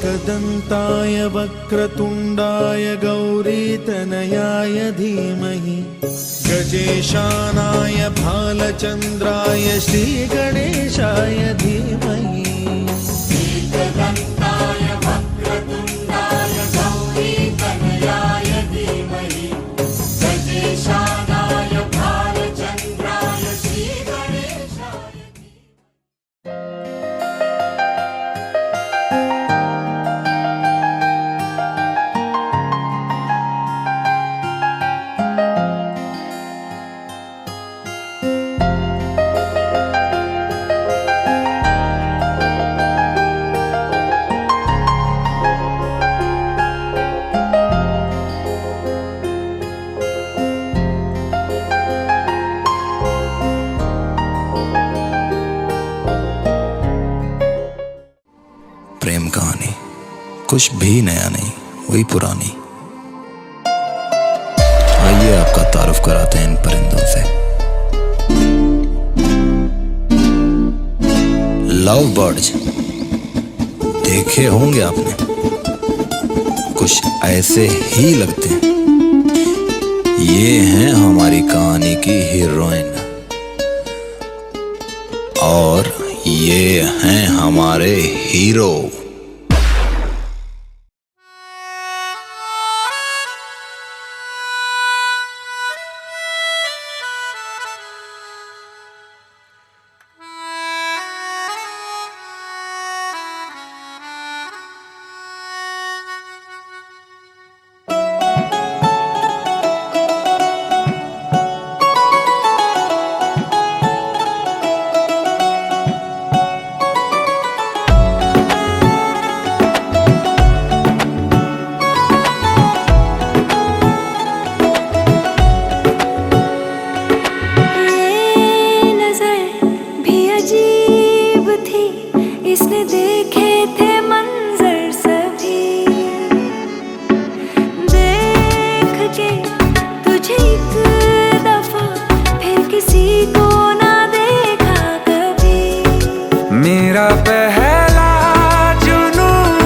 एकदन्ताय वक्रतुण्डाय गौरीतनयाय धीमहि गजेशानाय भालचन्द्राय श्रीगणेशाय धीमहि। एकदन्ताय वक्रतुण्डाय गौरीतनयाय धीमहि गजेशानाय भालचन्द्राय श्रीगणेशाय। प्रेम कहानी कुछ भी नया नहीं, वही पुरानी। आइए आपका तारुफ कराते हैं इन परिंदों से। लव बर्ड्स देखे होंगे आपने, कुछ ऐसे ही लगते हैं। ये हैं हमारी कहानी की हीरोइन और ये हैं हमारे हीरो। इसने देखे थे मंजर सभी, देख के तुझे एक दफा फिर किसी को ना देखा कभी। मेरा पहला जुनून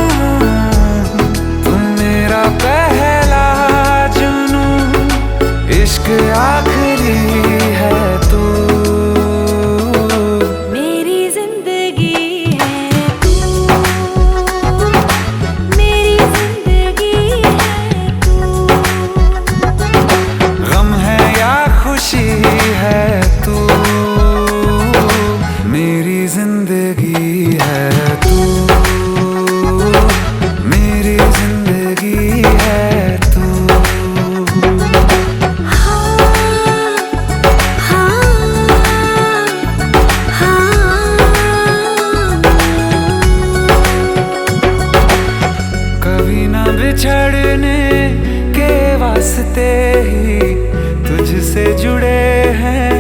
तुम, मेरा पहला जुनून, इश्क आखिरी है तू। बिछड़ने के वास्ते ही तुझसे जुड़े हैं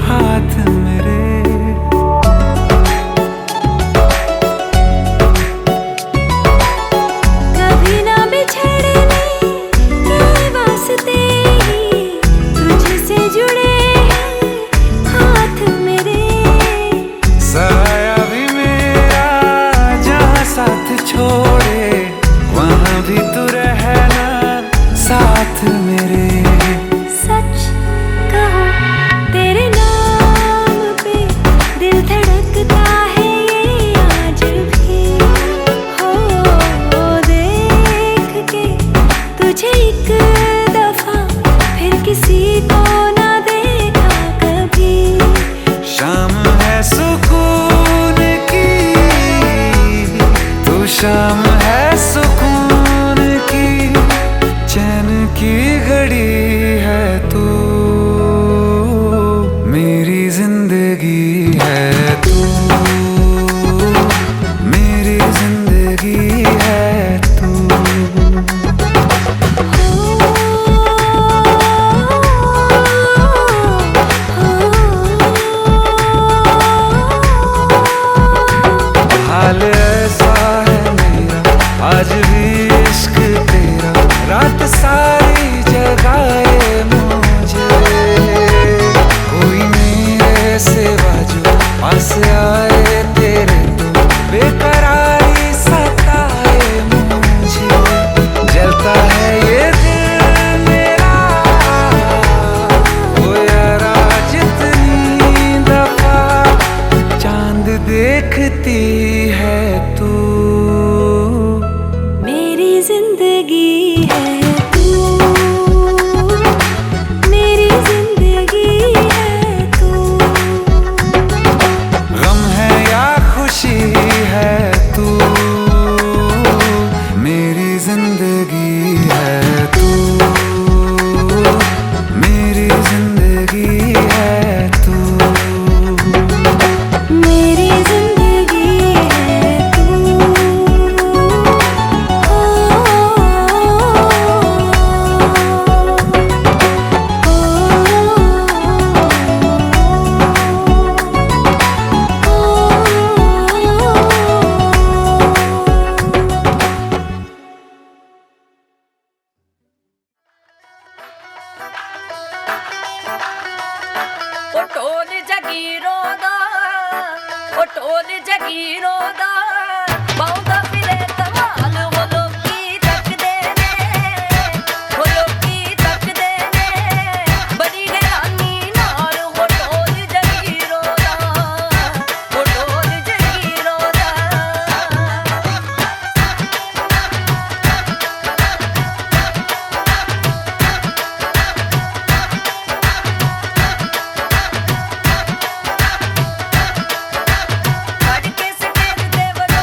हाथ मेरे। लिखती है तू। मेरी जिंदगी है तू, मेरी जिंदगी है तू। गम है या खुशी है तू, मेरी जिंदगी है तू, मेरी जिंदगी है तू, मेरी जिंदगी है तू। ओ ढोल जगीरों दा, ओ ढोल जगीरों दा, बहुता फिरे धमाल। वो लोकी तकदे ने, वो लोकी तकदे ने, बड़ी हैरानी नाल। वो ढोल जगीरों दा, वो ढोल जगीरों दा। खड़के सटेज दे वनो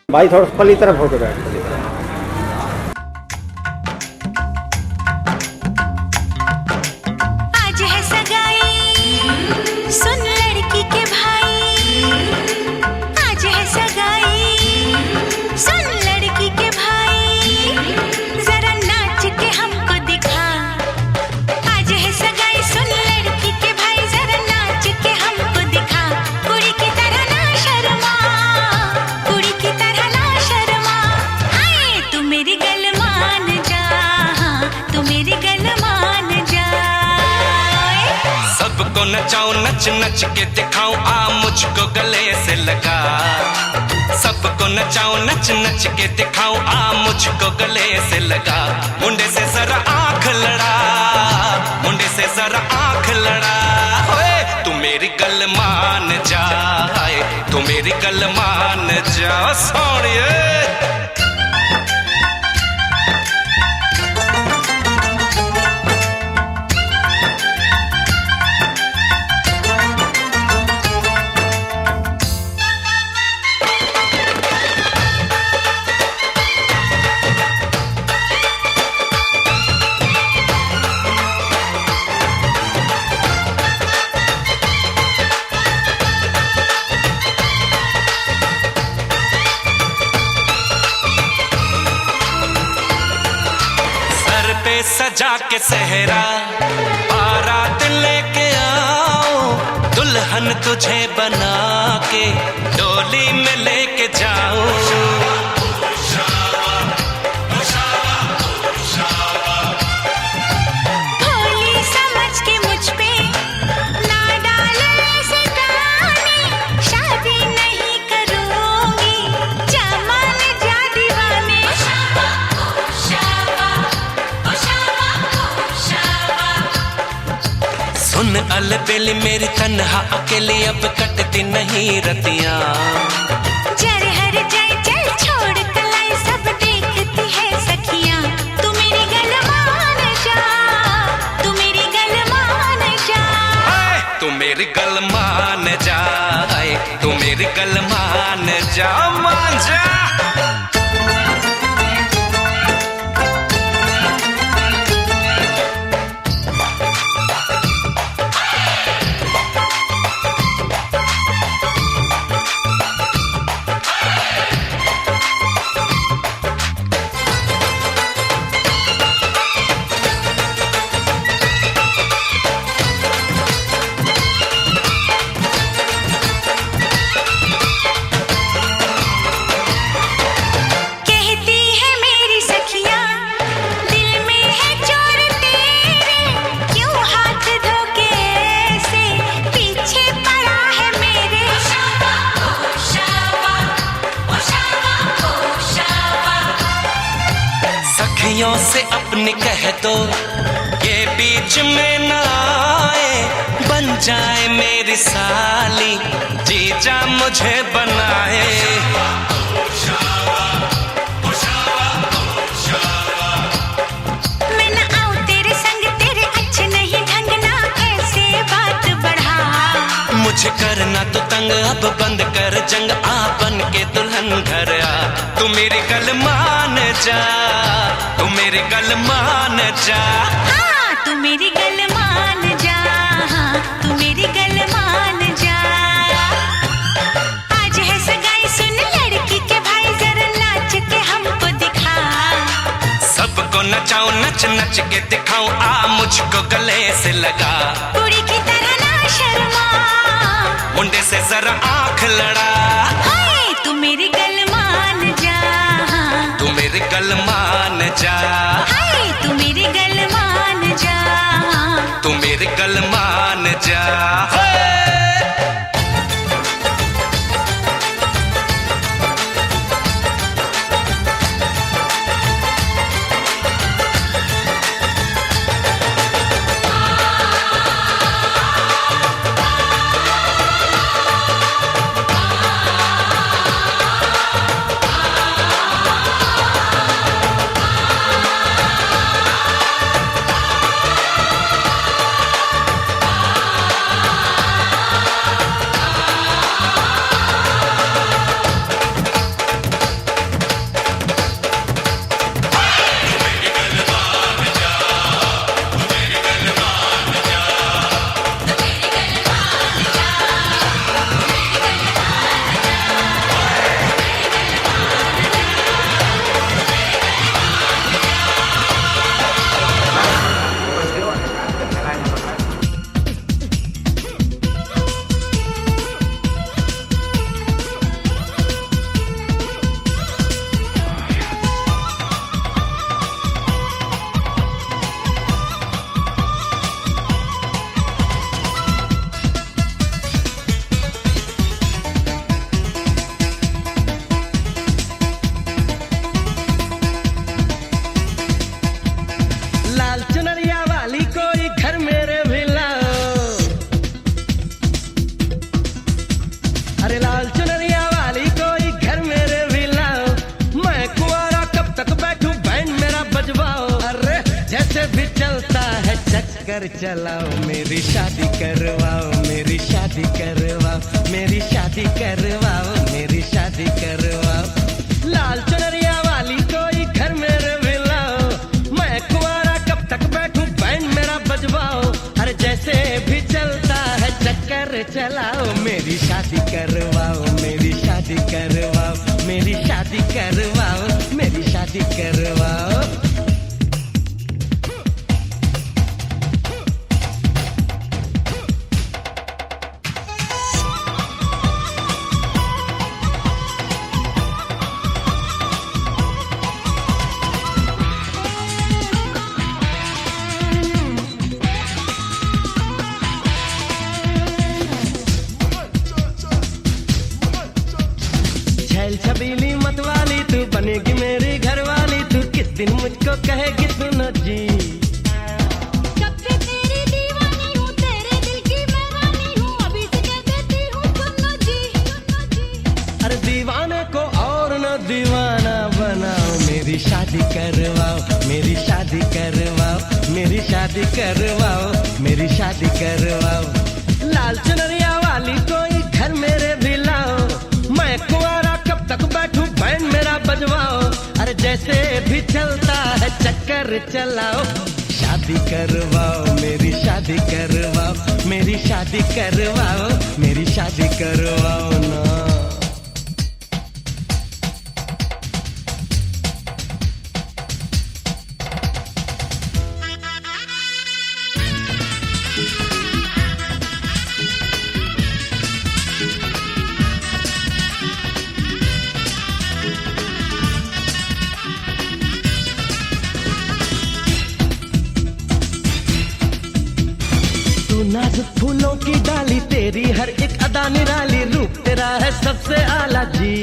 भाई थोड़ा पली तरफ होके बैठ पली तरफ। आज है सगाई सुन लड़की के भाई, आज है सगाई सुन लड़की के भाई, जरा नाच के हमको दिखा। आज है सगाई सुन लड़की के भाई, जरा नाच के हमको दिखा। कुड़ी की तरह ना शर्मा, कुड़ी की तरह ना शर्मा। हाय तू मेरी गल मान जा, तू मेरी गल मान जा। सबको नचाऊं नच नच के दिखाऊं, आ मुझको गले से लगा। सबको नचाऊं नच नच के दिखाऊं, आ मुझको गले से लगा। मुंडे से जरा आंख लड़ा, मुंडे से जरा आंख लड़ा। ओए तू मेरी गल मान जा, हाय तू मेरी गल मान जा सोनिए। सर पे सजा के सहरा, बारात लेके आओ। दुल्हन तुझे बना के डोली में लेके जाओ। भोली समझ के मुझ पे ना डालो ऐसे ताने, शादी नहीं करूंगी जमान जा दीवाने। सुन अलबेली मेरी तन्हा अकेली, अब कटती नहीं रतियां। जर हर जाए चल छोड़ कलाई, सब देखती है सखियां। तू मेरी गल मान जा, तू मेरी गल मान जा। हाय, तू मेरी गल मान जा, हाय, तू मेरी गल मान जा, मान जा। कहती है मेरी सखियां दिल में है चोर तेरे, क्यों हाथ धोके ऐसे पीछे पड़ा है मेरे। सखियों से अपनी कह दो ये बीच में ना आए, बन जाए मेरी साली जीजा मुझे बनाए। मैं न आऊं तेरे संग, तेरे अच्छे नहीं ढंग ना ऐसे बात बढ़ा। मुझे करना तो तंग, अब बंद कर जंग, आ बन के दुल्हन घर आ। तू मेरी गल मान जा, तू मेरी गल मान जा। हाँ तू मेरी गल मान जा, हाँ तू मेरी गल मान जा। आज है सगाई सुन लड़की के भाई, जरा नाच के हमको दिखा। सबको नचाऊं नच नच के दिखाऊं, आ मुझको गले से लगा। कुड़ी की तरह ना शर्मा, मुंडे से जरा आंख लड़ा। हाय तू मेरी गल मान जा, हाँ तू मेरी गल मान जा, हाय तू मेरी गल मान जा, हाँ तू मेरी गल मान जा। चलाओ, मेरी शादी करवाओ, मेरी शादी करवाओ, मेरी शादी करवाओ, मेरी शादी करवाओ। लाल चुनरिया वाली कोई घर मेरे मिलाओ, मैं कुंवारा कब तक बैठूं, बैंड मेरा बजवाओ। अरे जैसे भी चलता है चक्कर चलाओ, मेरी शादी करवाओ, मेरी शादी करवाओ, मेरी शादी करवाओ, मेरी शादी करवाओ। छैल छबीली मत वाली तू बनेगी मेरी घरवाली, तू किस दिन मुझको कहेगी सुनो जी। कब से तेरी दीवानी हूँ, तेरे दिल की मैं रानी हूँ, अभी से कह देती हूँ सुनो जी। अरे दीवाने को और न दीवाना बनाओ, मेरी शादी करवाओ, मेरी शादी करवाओ, मेरी शादी करवाओ, मेरी शादी करवाओ। लाल चुनरिया वाली कोई घर मेरे भी लाओ, मैं कुंवारा कब तक बैठूं, बैंड मेरा बजवाओ। अरे जैसे भी चलता है चक्कर चलाओ, शादी करवाओ, मेरी शादी करवाओ, मेरी शादी करवाओ, मेरी शादी करवाओ ना। नाजुक फूलों की डाली, तेरी हर एक अदा निराली, रूप तेरा है सबसे आला जी।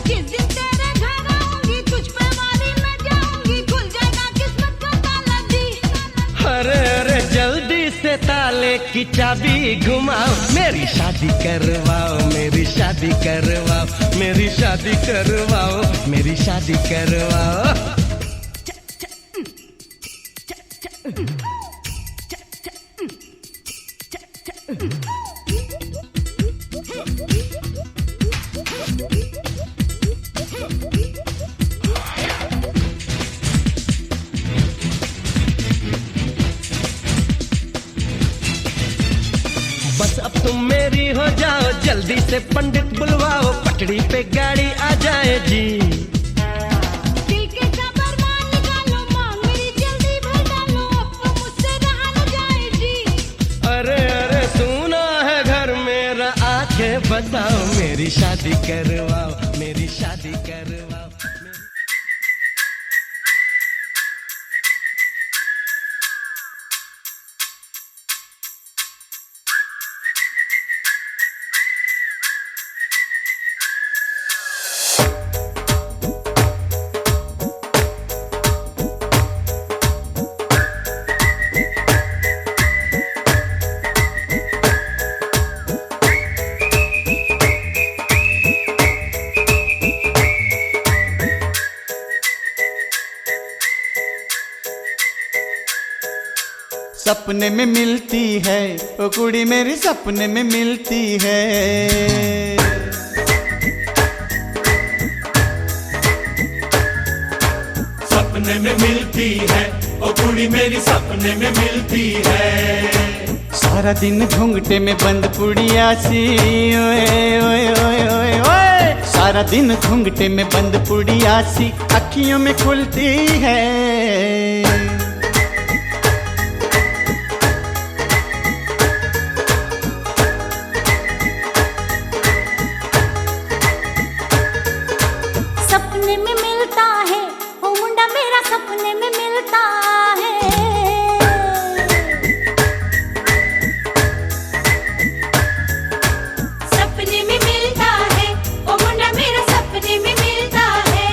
किस दिन तेरे घर आऊंगी, तुझ पे वाली मैं जाऊंगी, खुल जाएगा किस्मत का ताला जी। अरे अरे जल्दी से ताले की चाबी घुमाओ, मेरी शादी करवाओ, मेरी शादी करवाओ, मेरी शादी करवाओ, मेरी शादी करवाओ। बस अब तुम मेरी हो जाओ, जल्दी से पंडित बुलवाओ, पटड़ी पे गाड़ी आ जाए जी। दिल के खबर मान निकालो, मांग मेरी जल्दी भर डालो, अब तो मुझसे रहा न जाए जी। अरे अरे सुना है घर मेरा, आके बताओ, मेरी शादी करवाओ, मेरी शादी करवाओ। सपने में मिलती है ओ कुड़ी मेरी, सपने में मिलती है। सपने में मिलती है ओ कुड़ी मेरी, सपने में मिलती है। सारा दिन घूंघटे में बंद पुड़िया सी, ओए ओए ओए ओए ओए। सारा दिन घूंघटे में बंद पुड़िया सी, अखियों में खुलती है। सपने में मिलता है ओ मुंडा मेरा, सपने में मिलता है। सपने में मिलता है ओ मुंडा मेरा, सपने में मिलता है।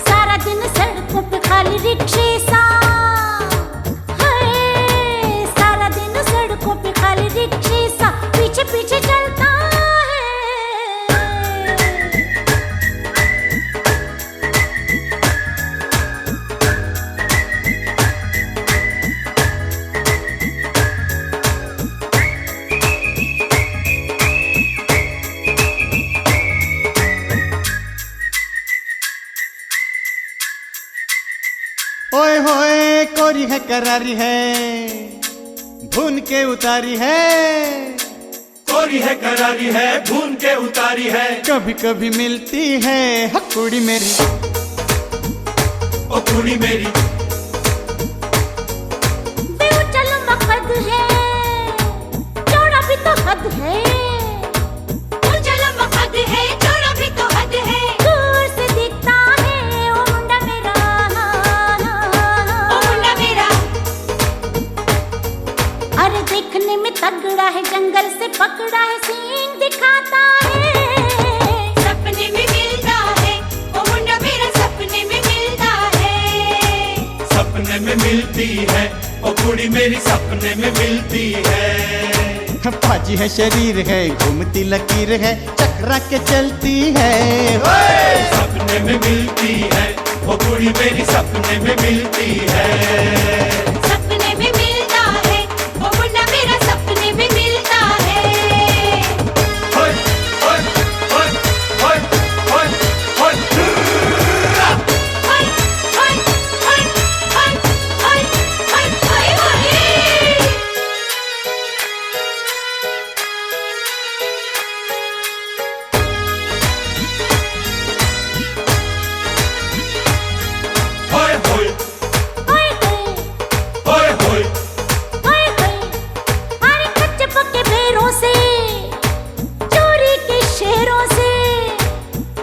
सारा दिन सड़कों पे खाली रिक्शे सा, ओए होए कोरी है करारी है भून के उतारी है कोरी है करारी है भून के उतारी है कभी कभी मिलती है कुड़ी मेरी ओ कुड़ी मेरी चलो मकद है चौड़ा भी तो हद है चलो मकद है चौड़ा भी तो हद है दूर से दिखता है ओ मुंडा मेरा ओ मुंडा मेरा अरे देखने में तगड़ा है जंगल से पकड़ा है सींग दिखाता है सपने में मिलता है ओ मुंडा मेरा सपने में मिलता है सपने में मिलती है ओ कुड़ी मेरी सपने में मिलती है पाजी है शरीर है घूमती लकीर है चकरा के चलती है सपने में मिलती है ओ कुड़ी मेरी सपने में मिलती है सपने में मिलता है ओ मुन्ना मेरा सपने में मिलता है होय होय होय होय होय होय हाय हाय हाय हाय हाय हाय हाय होय होय हाय होय होय हाय अरे कच्चे पक्के बेरों से चोरी के शेरों से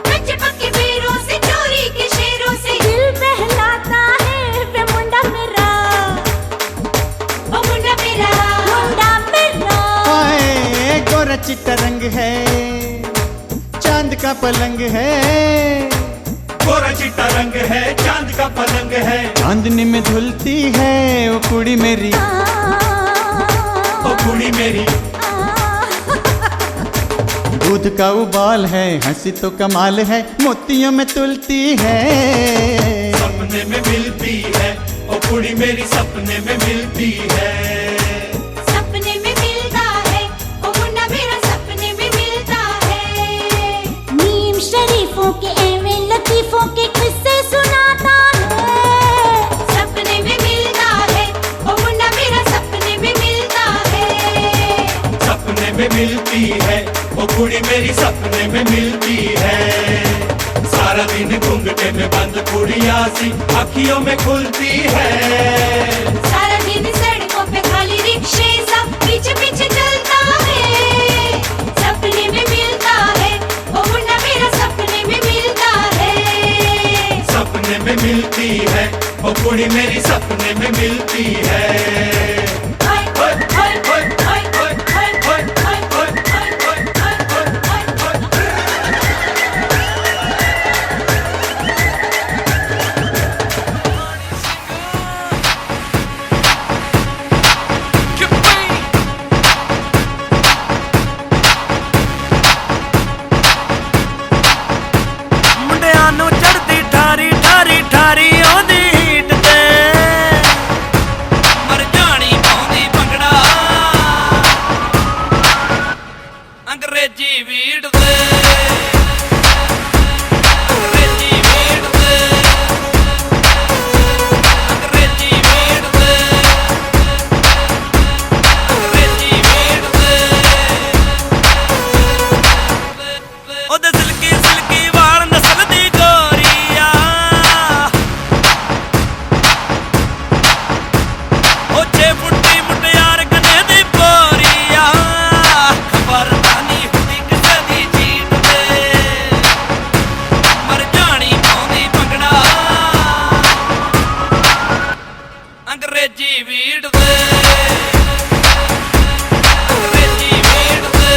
कच्चे पक्के बेरों से चोरी के शेरों से दिल बहलाता है वे मुंडा मेरा ओ मुंडा मेरा मुंडा मेरा हाय गोरा चिट्टा रंग है चांद का पलंग है गोरा चिट्टा रंग है चांद का पलंग है चांदनी में धुलती है वो कुड़ी मेरी ओ कुड़ी मेरी दूध का उबाल है हंसी तो कमाल है मोतियों में तुलती है सपने में मिलती है ओ कुड़ी मेरी सपने में मिलती है सपने में मिलता है ओ मुन्ना मेरा सपने में मिलता है नीम शरीफों के एवे लतीफों के किस्से सुनाता है सपने में मिलता है ओ मुन्ना मेरा सपने में मिलता है सपने में मिलती है ओ कुड़ी मेरी सपने में मिलती है सारा दिन घूंघटे में बंद कुड़िया सी अखियों में खुलती है सारा दिन सड़कों पे खाली रिक्शे सा पीछे पीछे चलता है सपने में मिलता है ओ मुन्ना मेरा सपने में मिलता है सपने में मिलती है ओ कुड़ी मेरी सपने में मिलती है हाय हाय हाय हाय हाय हाय हाय हाय हाय हाय हाय ਮੁੰਡਿਆਂ ਨੂੰ ਚੜਦੀ ਠਾਰੀ ਠਾਰੀ ਠਾਰੀ ਆਉਂਦੀ ਹੀਟ ਤੇ ਮਰ ਜਾਣੀ ਪਾਉਂਦੀ ਭੰਗੜਾ ਅੰਗਰੇਜ਼ੀ ਵੀੜ ਤੇ ਅੰਗਰੇਜ਼ੀ ਵੀੜ ਤੇ ਅੰਗਰੇਜ਼ੀ ਵੀੜ ਤੇ ਅੰਗਰੇਜ਼ੀ ਵੀੜ ਤੇ ਉਹਦੇ ਸਿਲਕੀ ਸਿਲਕੀ ਵਾਲ ਨਸਲ ਦੀ ਗੋਰੀਆ ਉਹ 6 ਫੁੱਟੀ ਮੁਟਿਆਰ ਕਨੇ ਦੀ ਪੋਰੀਆ ਖਬਰ ਨਹੀਂ ਹੁੰਦੀ ਕਿਸੇ ਦੀ ਜੀਤ ਤੇ ਮਰ ਜਾਣੀ ਪਾਉਂਦੀ ਭੰਗੜਾ ਅੰਗਰੇਜ਼ੀ ਵੀੜ ਤੇ ਅੰਗਰੇਜ਼ੀ ਵੀੜ ਤੇ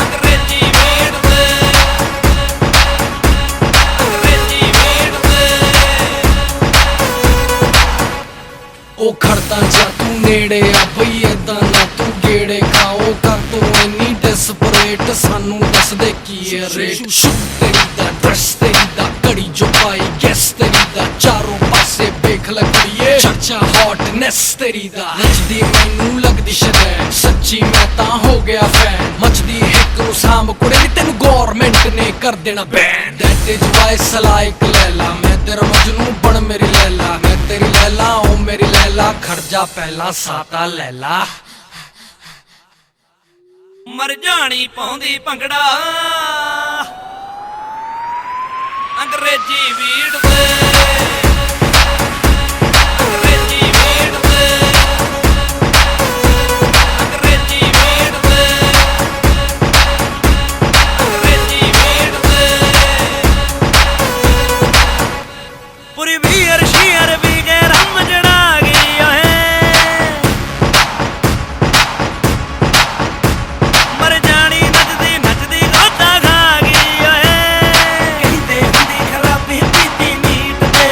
ਅੰਗਰੇਜ਼ੀ ਵੀੜ ਤੇ ਅੰਗਰੇਜ਼ੀ ਵੀੜ ਤੇ ਉਹ ਖੜਦਾ ਜਾ ਤੂੰ ਨੇੜੇ ਆ ਬਈ ਏਦਾਂ ਨਾ ਤੂੰ ਗੇੜੇ ਖਾਓ ਕਰ ਤੂੰ ਇੰਨੀ ਡਿਸਪਰੇ ਰੇਟ ਸਾਨੂੰ ਦੱਸ ਦੇ ਕੀ ਹੈ ਰੇਟ ਸ਼ੂ ਤੇਰੀ ਦਾ ਡਰੈਸ ਤੇਰੀ ਦਾ ਘੜੀ ਜੋ ਪਾਈ ਗੈਸ ਤੇਰੀ ਦਾ ਚਾਰੋਂ ਪਾਸੇ ਵੇਖ ਲੱਗੀਏ ਚਰਚਾ ਹੌਟਨੈਸ ਤੇਰੀ ਦਾ ਨੱਚਦੀ ਮੈਨੂੰ ਲੱਗਦੀ ਸ਼ਰੈ ਸੱਚੀ ਮੈਂ ਤਾਂ ਹੋ ਗਿਆ ਫੈਨ ਮੱਚਦੀ ਹਿੱਕ ਨੂੰ ਸਾਂਭ ਕੁੜੇ ਨੀ ਤੈਨੂੰ ਗੌਰਮੈਂਟ ਨੇ ਕਰ ਦੇਣਾ ਬੈਨ ਦੈਟ ਇਜ਼ ਵਾਈ ਸਲਾਈਕ ਲੈਲਾ ਮੈਂ ਤੇਰਾ ਮਜਨੂ ਬਣ ਮੇਰੀ ਲੈਲਾ ਮੈਂ ਤੇਰੀ ਲੈਲਾ ਓ ਮੇਰੀ ਲੈਲਾ ਖੜ ਜਾ ਪਹਿਲਾਂ ਸਾਤਾ ਲੈਲਾ ਮਰ ਜਾਣੀ ਪਾਉਂਦੀ ਭੰਗੜਾ ਅੰਗਰੇਜ਼ੀ ਵੀੜ ਤੇ ਅੰਗਰੇਜ਼ੀ ਵੀੜ ਤੇ ਅੰਗਰੇਜ਼ੀ ਵੀੜ ਤੇ ਅੰਗਰੇਜ਼ੀ ਵੀੜ ਤੇ ਪੂਰੀ ਵੀਰ ਸ਼ੀਰ ਵੀ ਗਏ ਰੰਮ ਜੜਾ ਗਈ ਓਏ ਮਰ ਜਾਣੀ ਨੱਚਦੀ ਨੱਚਦੀ ਗੋਤਾ ਖਾ ਗਈ ਓਏ ਕਹਿੰਦੇ ਹੁੰਦੀ ਖਰਾਬੀ ਪੀਤੀ ਮੀਟ ਤੇ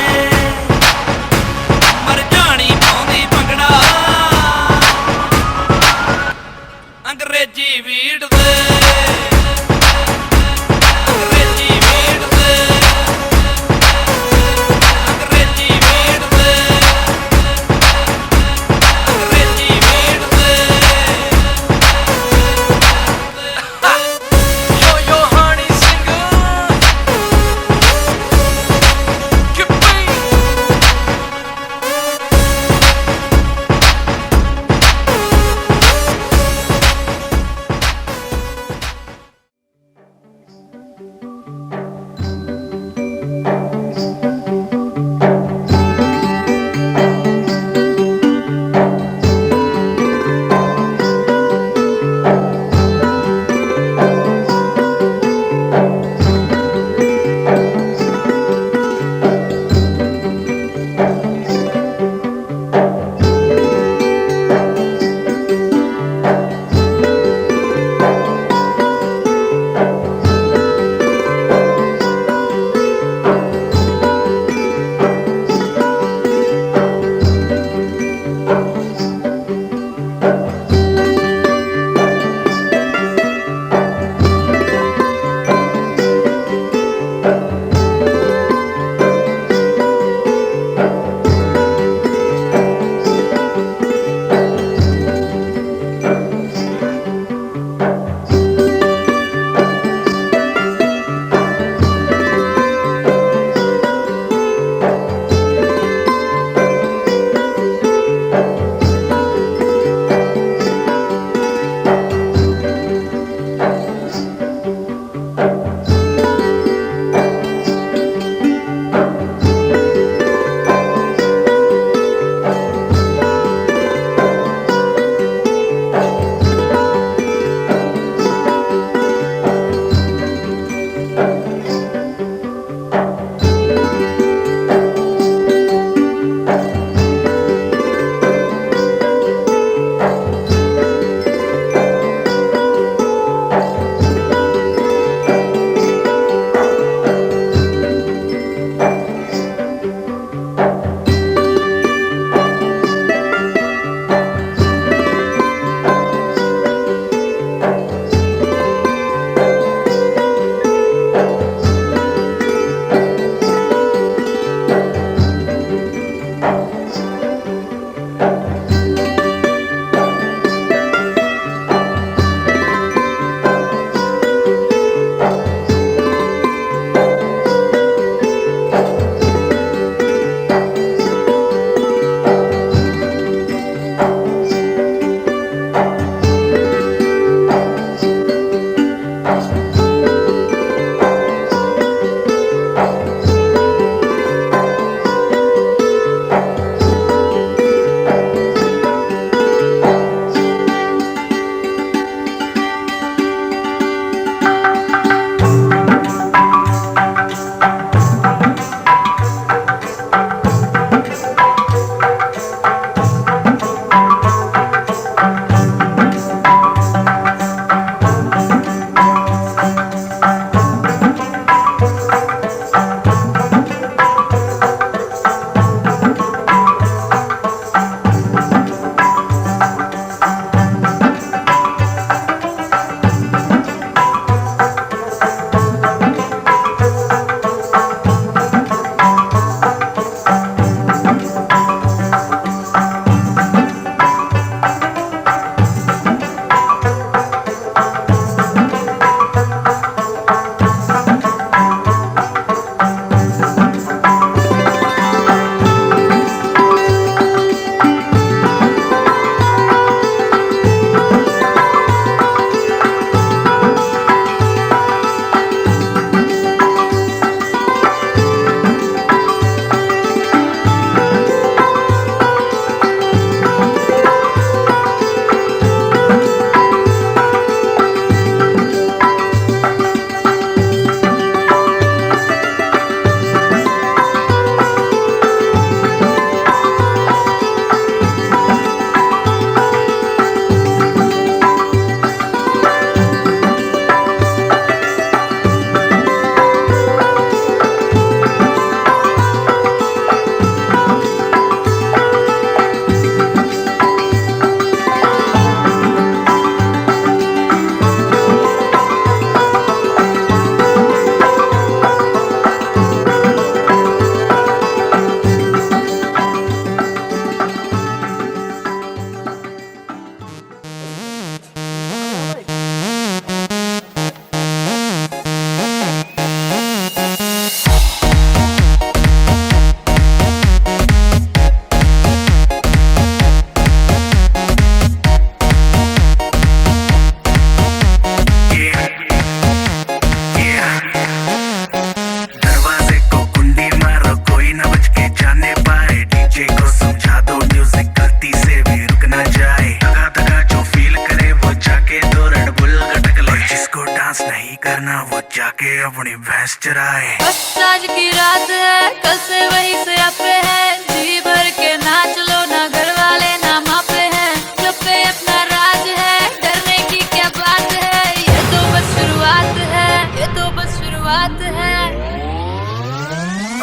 अपनी भैंस चराए। बस आज की रात है, कल से वही से आपे है, जी भर के नाच लो ना घर वाले ना मापे हैं, क्लब पे अपना राज है, डरने की क्या बात है, ये तो बस शुरुआत है, ये तो बस शुरुआत है।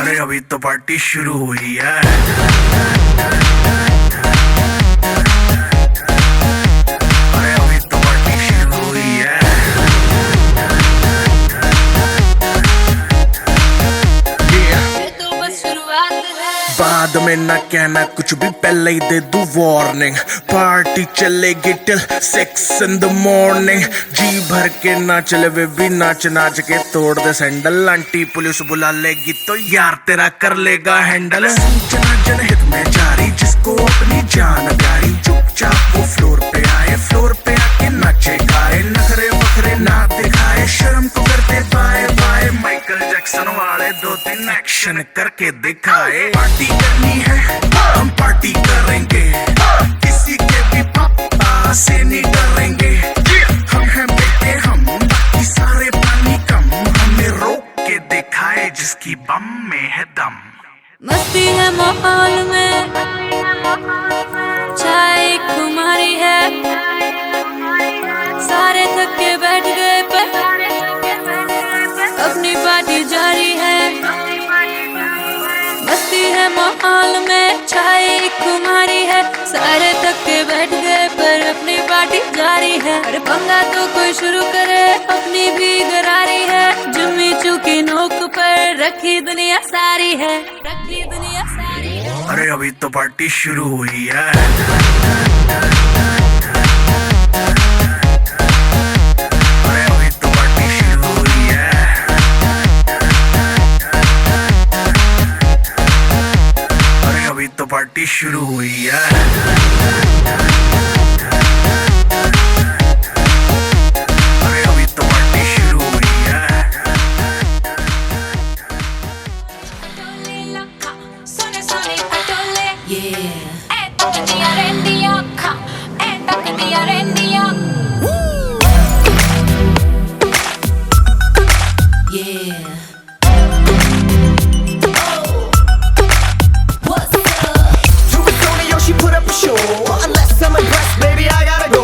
अरे अभी तो पार्टी शुरू हुई है। अरे अभी तो पार्टी शुरू हुई है। ये तो बस शुरुआत है। बाद में ना कहना कुछ भी, पहले ही दे दूं वार्निंग। पार्टी चलेगी टिल 6 in the morning। जी भर के नाच ले बेबी, नाच नाच के तोड़ दे सैंडल। आंटी पुलिस बुला लेगी तो यार तेरा कर लेगा हैंडल। सूचना जनहित में जारी, जिसको अपनी जान प्यारी, चुपचाप वो फ्लोर पे आए, फ्लोर पे आके नाचे गाए, नखरे वखरे ना दिखाए, शर्म को करते बाय बाय। माइकल जैक्सन वाले 2-3 एक्शन करके दिखाए। पार्टी करनी है हम पार्टी करेंगे, किसी के भी पापा से नहीं डरेंगे। हम हैं बेटे हम, बाकी सारे पानी कम, हमें रोक के दिखाए जिसकी बम में है दम। मस्ती है माहौल में, चाय खुमारी है, सारे थक के बैठ गए पर अपनी पार्टी जारी है। मस्ती है माहौल में, चाय खुमारी है, सारे थक के बैठ गए पर अपनी पार्टी जारी है। अरे पंगा तो कोई शुरू करे, अपनी भी गरारी है, जुम्मी चूकी नोक पर रखी दुनिया सारी है, रखी दुनिया सारी है। अरे अभी तो पार्टी शुरू हुई है। अरे अभी तो पार्टी शुरू हुई है। अरे अभी तो पार्टी शुरू हुई है। अरे अभी तो पार्टी शुरू हुई है। सोने सोने पटोले, ऐ तकदियां रहिंदियां अखां, ऐ तकदियां रहिंदियां। She put up a show. Unless I'm impressed, baby, I gotta go.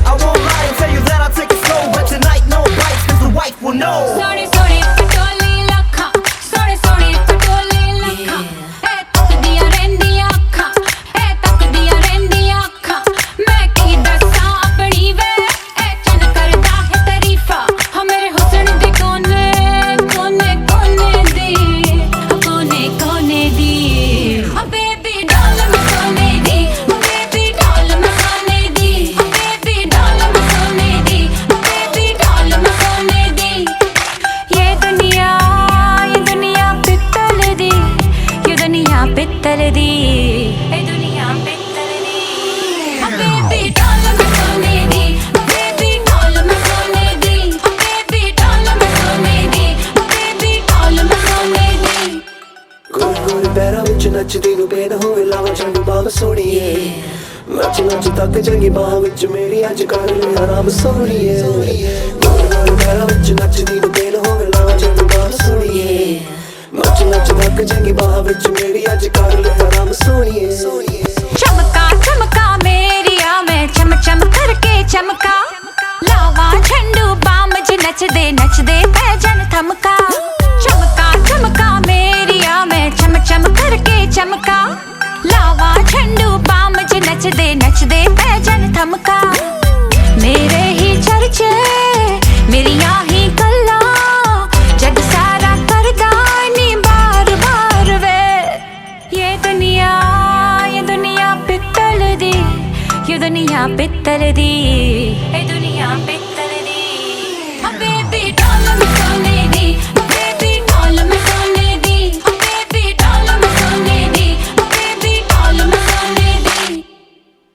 I won't lie and tell you that I'll take it slow, but tonight no bites, cause the wife will know. सोने सोने पटोले लखां, सोने सोने पटोले लखां, ऐ तकदियां रहिंदियां अखां, ऐ तकदियां रहिंदियां अखां। मैं की दस्सां अपनी वे, ऐ चन करदा है तारीफां, हो मेरे हुस्न दे कोने कोने कोने दी, कोने कोने दी। ओ बेबी डॉल मैं सोने दी, ओ बेबी डॉल मैं सोने दी, ओ बेबी डॉल मैं सोने दी, ओ बेबी डॉल मैं सोने दी। ये दुनिया पित्तल दी, ये दुनिया पित्तल दी, ये दुनिया पित्तल दी। ओ बेबी डॉल मैं सोने दी, ओ बेबी डॉल मैं सोने दी, ओ बेबी डॉल मैं सोने दी, ओ बेबी डॉल मैं सोने दी। गोरे गोरे पैरां विच नचदी नूं बेद होवे लावां चंगी बाह सोहणीए। नच नच तक चंगी बाह विच मेरी अज कर ले आराम सोहणीए। गोरे गोरे पैरां विच नचदी नूं बेद होवे लावां चंगी बाह सोहणीए। नच नच तक चंगी बाह विच मेरी अज कर ले आराम सोहणीए। चमका चमका मेरिया मैं चम चम करके चमका, लावा झंडू बाम ज नचदे पैजन थमका। चमका चमका मेरिया मैं चम चम करके चमका, लावा झंडू बाम ज नचदे पैजन थमका। मेरे ही चर्चे मेरिया ही गल्ला, जग सारा करदा नी बार बार वे। ये दुनिया पित्तल दी, ये दुनिया पित्तल दी, ये दुनिया पित्तल दी। ओ बेबी डॉल मैं सोने दी, ओ बेबी डॉल मैं सोने दी, ओ बेबी डॉल मैं सोने दी, ओ बेबी डॉल मैं सोने दी।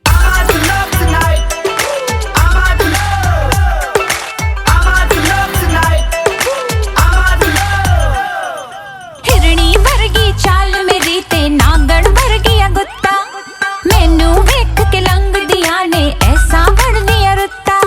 I'm out to love tonight. I'm out to love. I'm out to love tonight. I'm out to love. हिरणी वर्गी चाल मेरी ते नांगण वर्गिया गुत्ता, मैनू वेख के लंघदियां ने ऐसा बनदियां रुत्ता।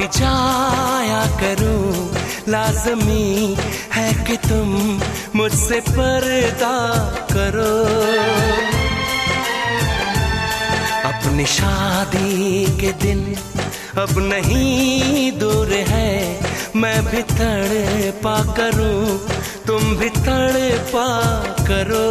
भी जाया करूं, लाज़मी है कि तुम मुझसे पर्दा करो। अपनी शादी के दिन अब नहीं दूर है, मैं भी तड़पा करूं, तुम भी तड़पा करो।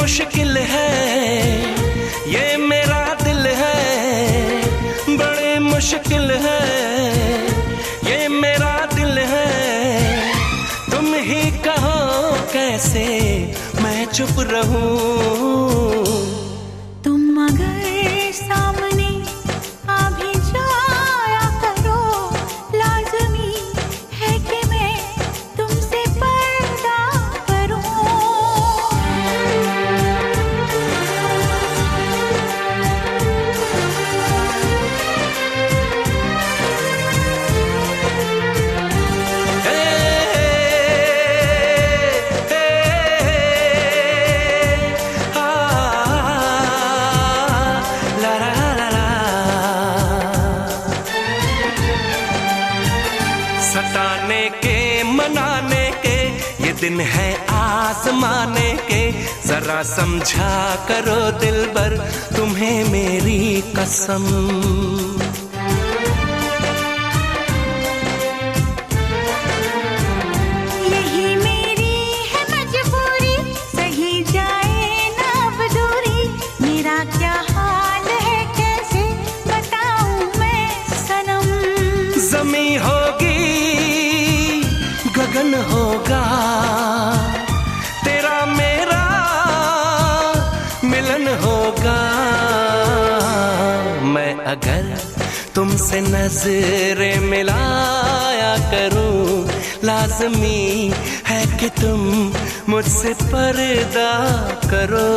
मुश्किल है ये मेरा दिल है, बड़े मुश्किल है ये मेरा दिल है। तुम ही कहो कैसे मैं चुप रहूं। तुम अगर सामने आ भी जाया करो, लाज़मी है कि मैं तुमसे पर्दा करूं। सताने के मनाने के ये दिन है आसमाने के, जरा समझा करो दिलबर तुम्हें मेरी कसम। यही मेरी है मजबूरी, सही जाए ना अब दूरी, मेरा क्या हाल है कैसे बताऊं मैं सनम। ज़मीं होगी गगन होगा, तेरा मेरा मिलन होगा। मैं अगर तुमसे नजरें मिलाया करूं, लाज़मी है कि तुम मुझसे पर्दा करो।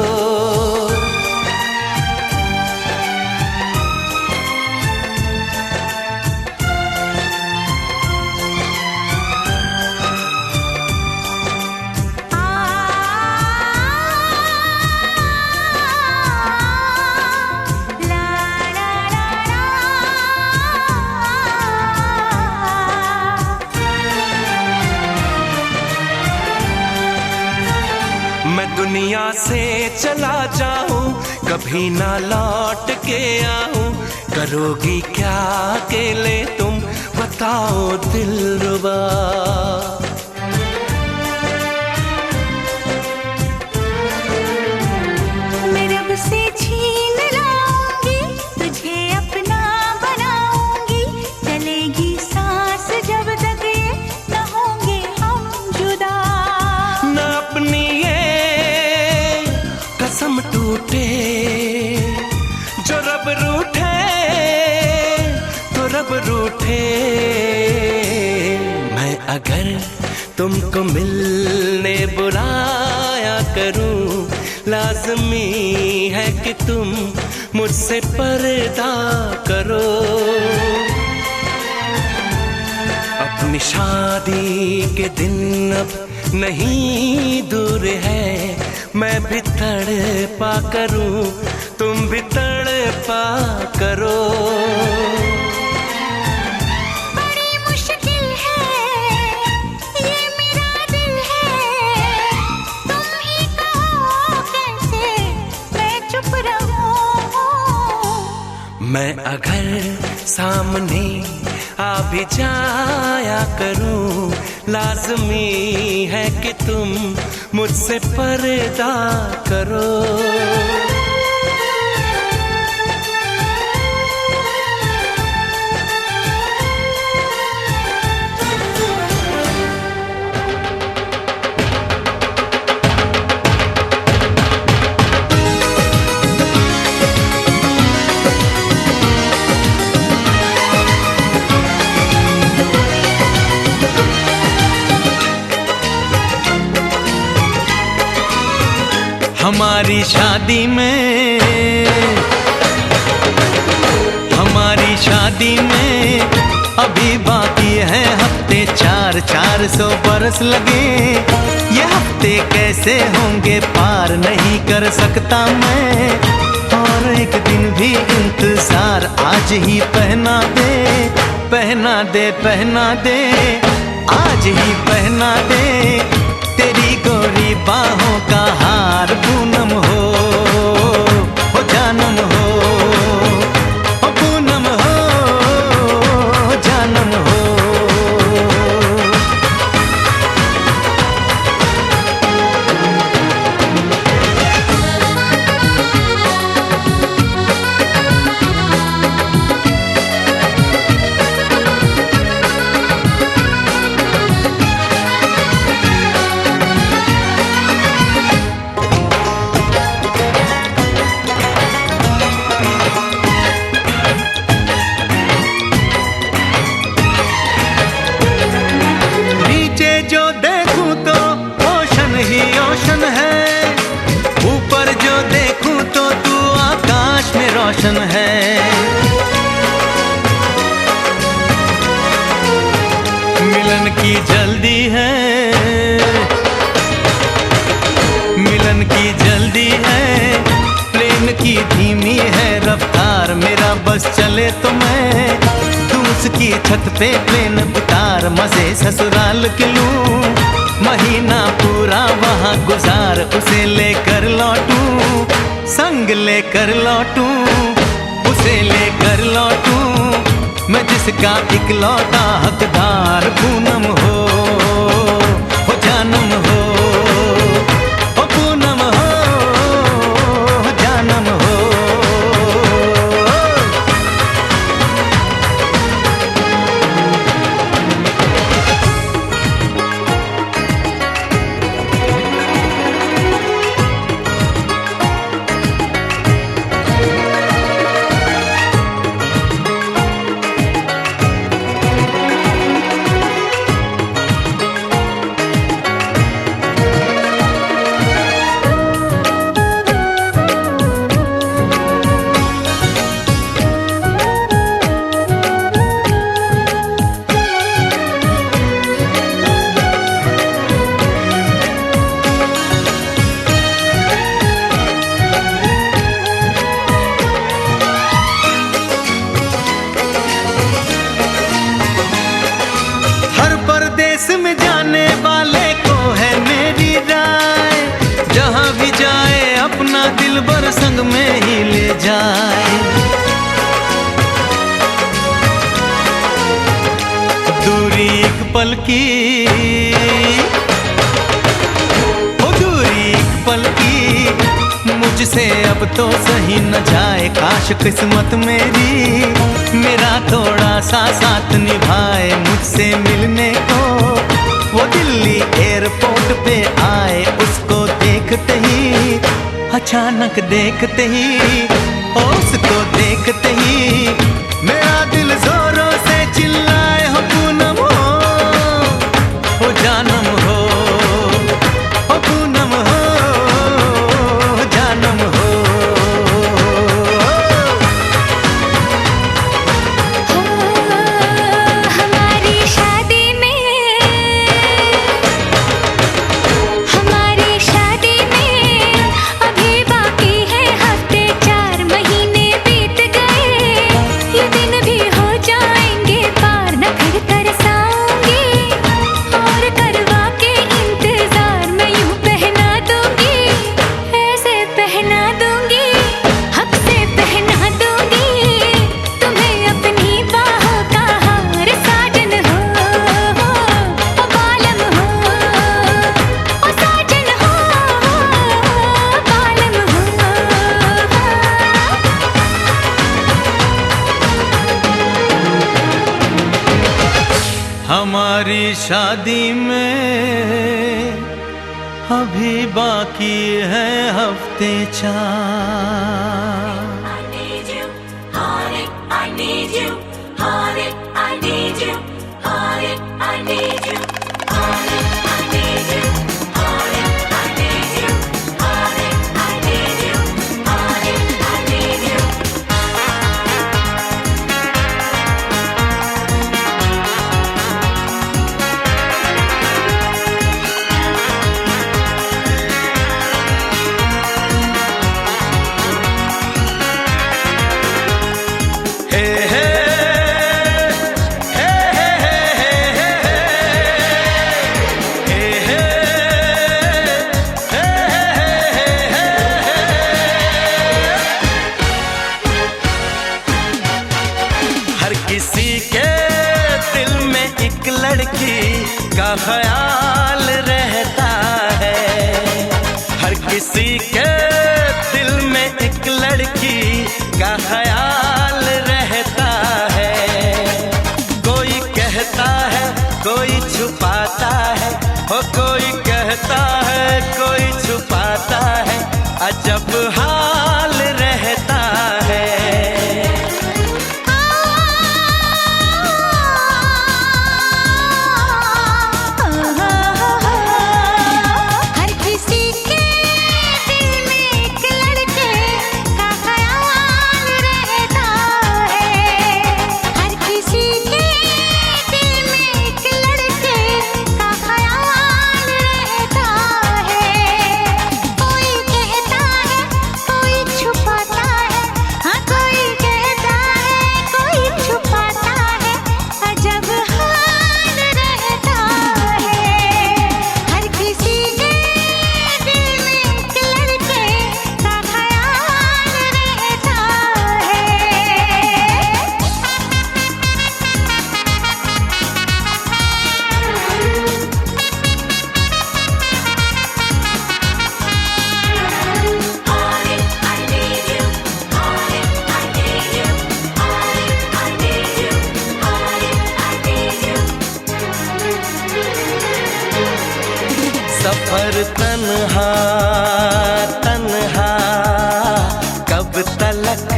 मैं दुनिया से चला जाऊं, कभी ना लौट के आऊं, करोगी क्या अकेले तुम बताओ दिलरुबा। मैं रब से छीन लाऊंगी, तुझे अपना बनाऊंगी, चलेगी सांस जब तक ये न होंगे हम जुदा। न अपनी कसम टूटे, जो रब रूठे तो रब रूठे। मैं अगर तुमको मिलने बुलाया करूं, लाज़मी है कि तुम मुझसे पर्दा करो। अपनी शादी के दिन अब नहीं दूर है, मैं भी तड़पा करूं, तुम भी तड़पा करो। बड़ी मुश्किल है ये मेरा दिल है, तुम ही कहो कैसे मैं चुप रहूं। मैं अगर सामने आ भी जाया करूं, लाज़मी है कि तुम मुझसे पर्दा करो। हमारी शादी में अभी बाकी है हफ्ते 400 बरस लगे। ये हफ्ते कैसे होंगे पार नहीं कर सकता मैं, और एक दिन भी इंतजार आज ही पहना दे, पहना दे, पहना दे, आज ही पहना दे तेरी गोरी बाहों का हार। पूनम हो जानम हो, पूनम हो जानम हो। रोशन है मिलन की जल्दी है, मिलन की जल्दी है, प्लेन की धीमी है रफ्तार। मेरा बस चले तो मैं तू उसकी छत पे प्लेन उतार, मजे ससुराल के लूं, महीना पूरा वहाँ गुजार, उसे लेकर लौटूं, संग लेकर लौटूं, उसे लेकर लौटूं, मैं जिसका इकलौता हकदार। पूनम हो जानम हो, पूनम हो जानम हो। में जाने वाले को है मेरी राय, जहां भी जाए अपना दिलबर संग में ही ले जाए। दूरी एक पल की, ओ दूरी एक पल की, मुझसे अब तो सही न जाए। काश किस्मत मेरी मेरा थोड़ा सा साथ निभाए, मुझसे मिलने को वो दिल्ली एयरपोर्ट पे आए। उसको देखते ही, अचानक देखते ही, उसको देखते ही मेरा दिल जोरों से चिल्लाए, हो पूनम हो जानम हो, हो पूनम हो जानम हो। हमारी शादी में अभी बाकी है हफ्ते 4। I need you, honey, I need you, honey, I need you, honey, I need you, honey, I need you, honey, I need you, honey, I दिल में एक लड़की का ख्याल रहता है। हर किसी के दिल में एक लड़की का ख्याल रहता है। कोई कहता है कोई छुपाता है, हो कोई कहता है कोई छुपाता है, अजब हाल रहता है। हर किसी के दिल में एक लड़के का ख्याल रहता है। हर किसी के दिल में एक लड़के का ख्याल रहता है। कोई कहता है कोई छुपाता है, हाँ कोई कहता है कोई छुपाता है, अजब हाल रहता है। हर किसी के दिल में एक लड़के का ख्याल रहता है। सफर तन्हा तन्हा कब तलक,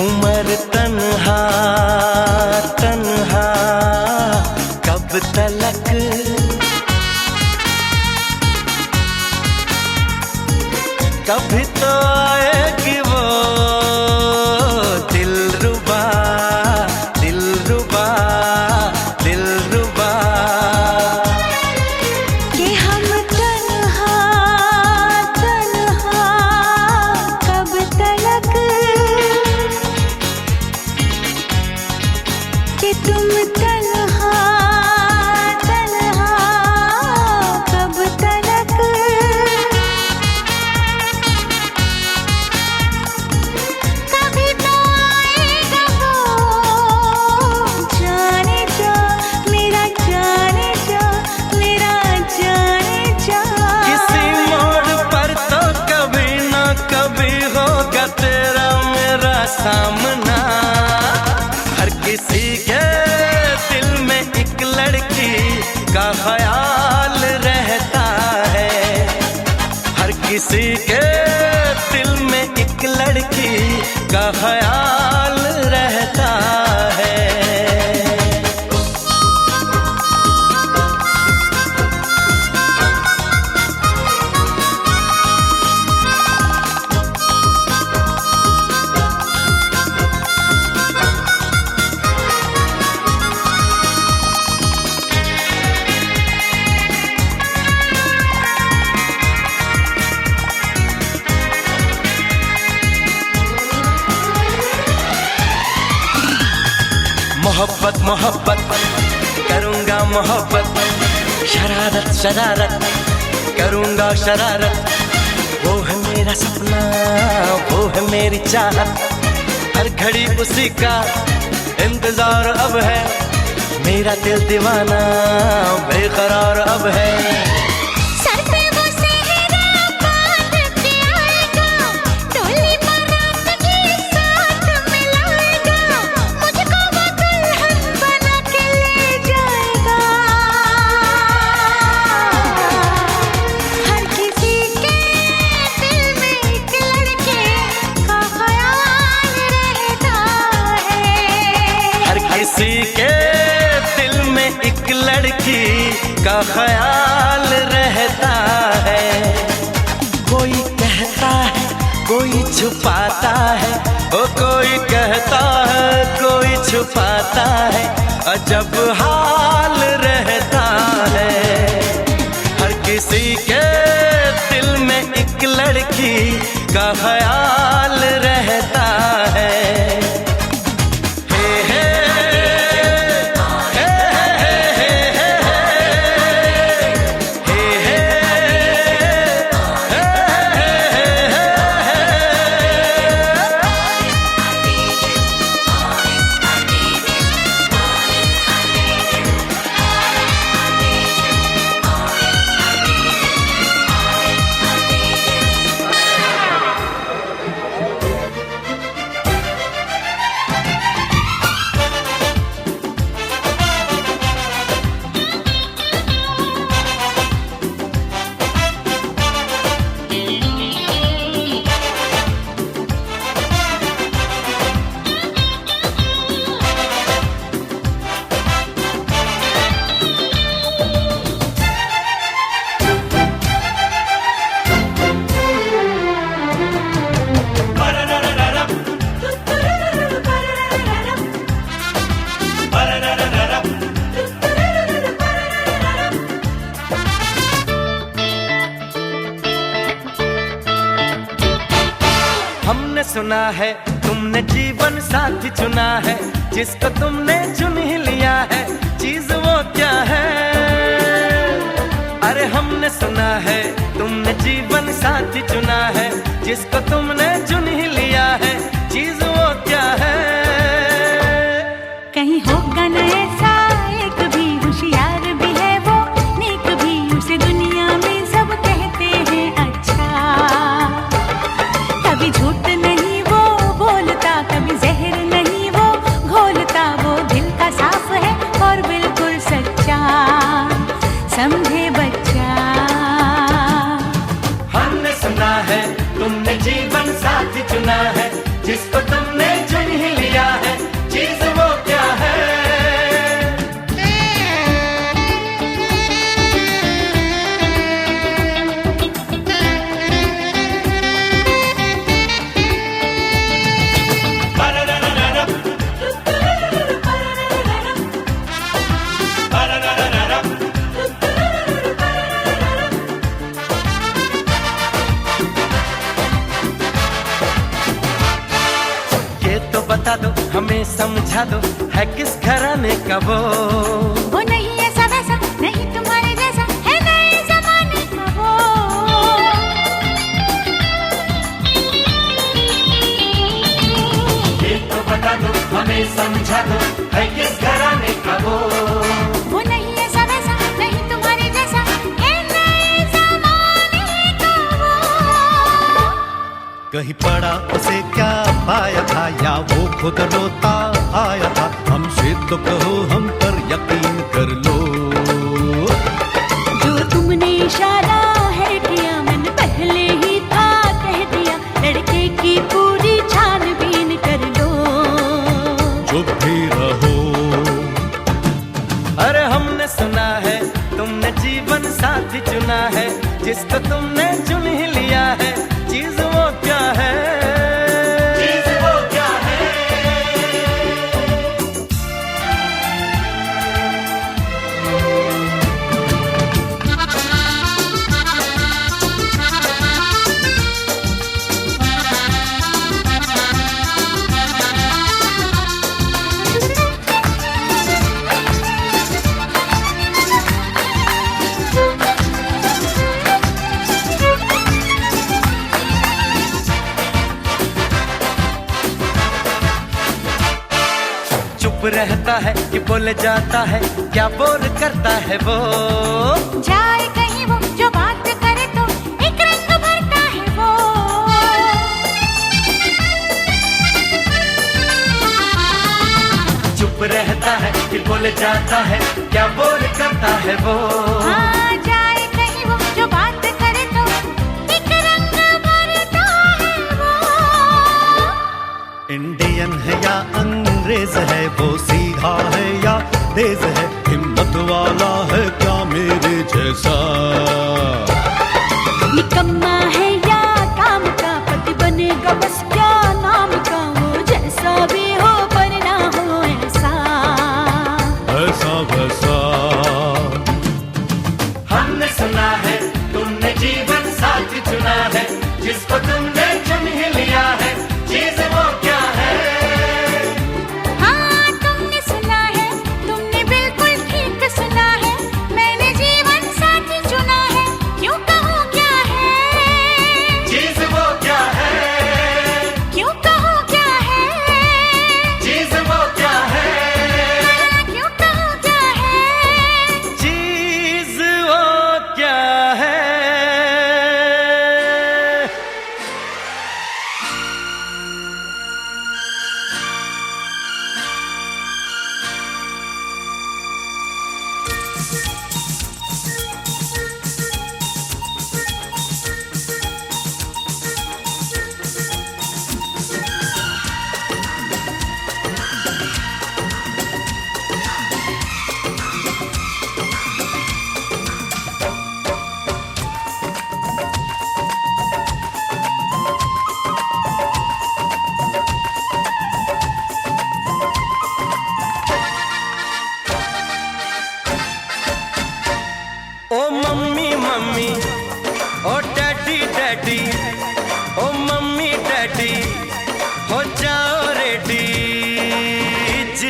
उम्र तन्हा तन्हा कब तलक। कभी तो आएगी वो दिलरुबा दिलरुबा दिलरुबा। कि हम तन्हा तन्हा कब तलक, कि तुम तन्हा तन्हा कब तलक। कभी तो आएगा वो जाने जा मेरा जाने जा मेरा जाने जा। किसी मोड़ पर तो कभी ना कभी होगा तेरा मेरा सामना। हर किसी के दिल में एक लड़की का ख्याल रहता है। हर किसी के दिल में एक लड़की का ख्याल रहता है। मोहब्बत मोहब्बत करूँगा मोहब्बत, शरारत शरारत करूँगा शरारत। वो है मेरा सपना वो है मेरी चाहत, हर घड़ी उसी का इंतजार अब है। मेरा दिल दीवाना बेकरार अब है। सर पे वो सेहरा बांध के आएगा, डोली बारात के साथ मिलाएगा, मुझको वो दुल्हन बना के ले जाएगा। हर किसी के दिल में एक लड़के का ख्याल रहता है। हर किसी के दिल में एक लड़की का ख्याल रहता है। कोई कहता है कोई छुपाता है, ओ कोई कहता है कोई छुपाता है, अजब हाल रहता है। हर किसी के दिल में एक लड़की का ख्याल रहता है। सुना है तुमने जीवन साथी चुना है, जिसको तुमने चुन ही लिया है, चीज वो क्या है? अरे हमने सुना है तुमने जीवन साथी चुना है, जिसको तुमने चुन ही लिया है, चीज वो क्या है? कहीं होगा न ऐसा एक भी, होशियार भी है वो, नेक भी, उसे दुनिया में सब कहते हैं अच्छा। कभी झूठ नहीं वो बोलता, कभी जहर नहीं वो घोलता, वो दिल का साफ है और बिल्कुल सच्चा, समझे बच्चा। हमने सुना है तुमने जीवन साथी चुना है, जिसको तुमने चुन ही लिया है, चीज वो क्या है? बता दो हमें समझा दो, है किस घराने का वो? वो नहीं ऐसा वैसा, नहीं तुम्हारे जैसा, है नए जमाने का वो। ये तो बता दो हमें समझा दो, है किस घराने का वो? वो नहीं ऐसा वैसा, नहीं तुम्हारे जैसा, है नए जमाने का वो। कहीं पड़ा उसे क्या पाया था, या वो खुद रोता आया था, हमसे तो कहो हम पर यकीन कर लो। जो तुमने इशारा है किया, मैंने पहले ही था कह दिया, लड़के की पूरी छानबीन कर लो। चुप भी रहो। अरे हमने सुना है तुमने जीवन साथी चुना है, जिसको तुमने चुन ही लिया है, चीज वो क्या है? चीज वो क्या है? रहता है कि बोले जाता है, क्या बोल करता है वो? जाए कहीं वो, जो बात करे तो एक रंग भरता है वो। चुप रहता है कि बोले जाता है, क्या बोल करता है वो? हाँ, जाए कहीं वो, जो बात करे तो एक रंग भरता है वो। इंडियन है या अंग्रेज है, वो सीधा है या तेज है, हिम्मत वाला है क्या मेरे जैसा? निकम्मा है या काम का, पति बनेगा बस क्या नाम का, वो जैसा भी हो पर ना हो ऐसा, ऐसा वैसा। हमने सुना है तुमने जीवन साथी चुना है, जिसको तुमने चुन ही लिया है, चीज वो क्या है? हाँ, तुमने सुना है, तुमने बिल्कुल ठीक सुना है, मैंने जीवन साथी चुना है, क्यों कहूँ क्या है?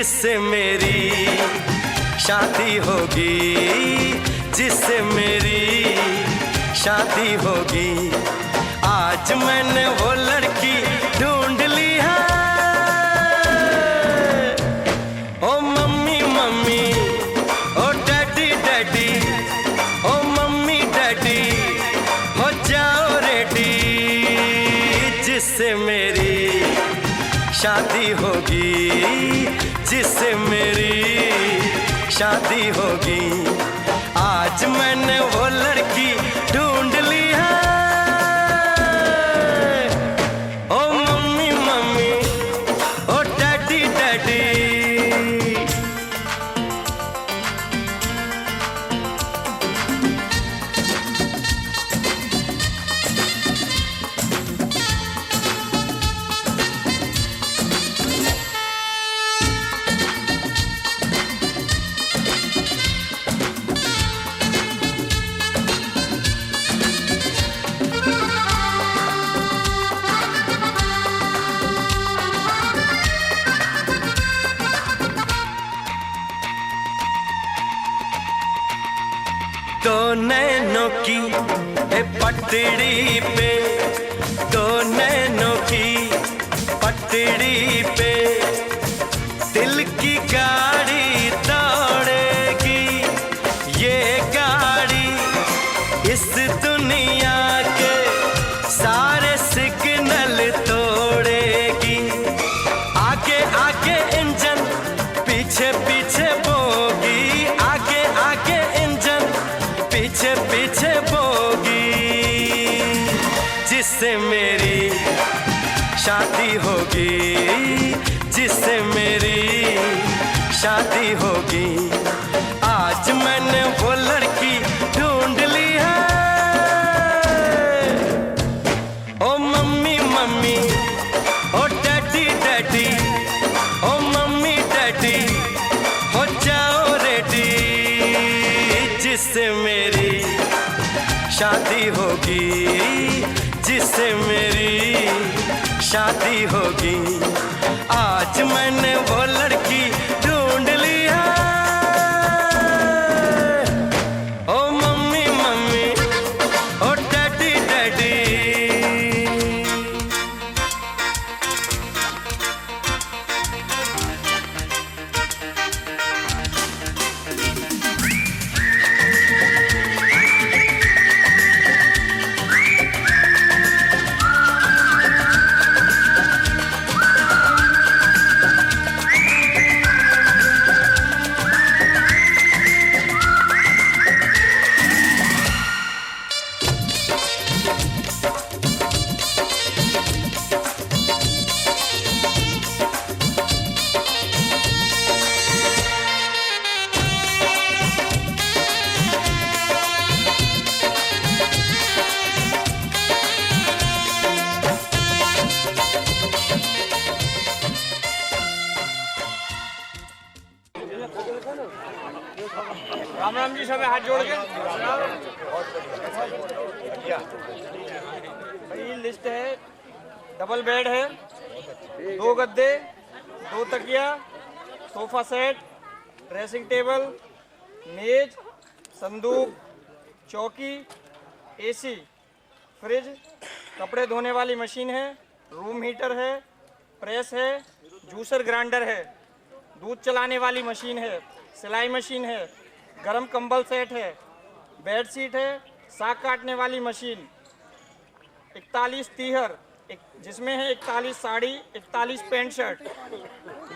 जिससे मेरी शादी होगी, जिससे मेरी शादी होगी। आज मैंने वो लड़की ढूंढ ली है। ओ मम्मी मम्मी, ओ डैडी डैडी, ओ मम्मी डैडी, हो जाओ रेडी, जिससे मेरी शादी होगी, जिससे मेरी शादी होगी। आज मैंने वो लड़की ढूंढ ली है। ओ मम्मी मम्मी, ओ डैडी डैडी। दो नैनों की पटड़ी पे, दो नैनों की पटड़ी पे दिल की गाड़ी दौड़ेगी। ये गाड़ी इस दुनिया के सारे सिग्नल तोड़ेगी। आगे आगे इंजन, पीछे पीछे बोगी, आगे आगे इंजन, पीछे पीछे बोगी, जिससे मेरी शादी होगी, जिससे मेरी शादी होगी। आज मैंने वो लड़की ढूंढ ली है। ओ मम्मी मम्मी, ओ डैडी डैडी, ओ मम्मी डैडी, हो जाओ रेडी, जिससे मेरी शादी होगी, जिससे मेरी शादी होगी। आज मैंने वो लड़की ढूंढ ली है। ओ मम्मी मम्मी, ओ डैडी डैडी। राम राम जी, सब हाथ जोड़ के। भाई लिस्ट है, डबल बेड है, 2 गद्दे, 2 तकिया, सोफा सेट, ड्रेसिंग टेबल, मेज, संदूक, चौकी, एसी, फ्रिज, कपड़े धोने वाली मशीन है, रूम हीटर है, प्रेस है, जूसर ग्राइंडर है, दूध चलाने वाली मशीन है, सिलाई मशीन है, गरम कंबल सेट है, बेड शीट है, साग काटने वाली मशीन, 41 तीहर, जिसमें है 41 साड़ी, 41 पैंट शर्ट,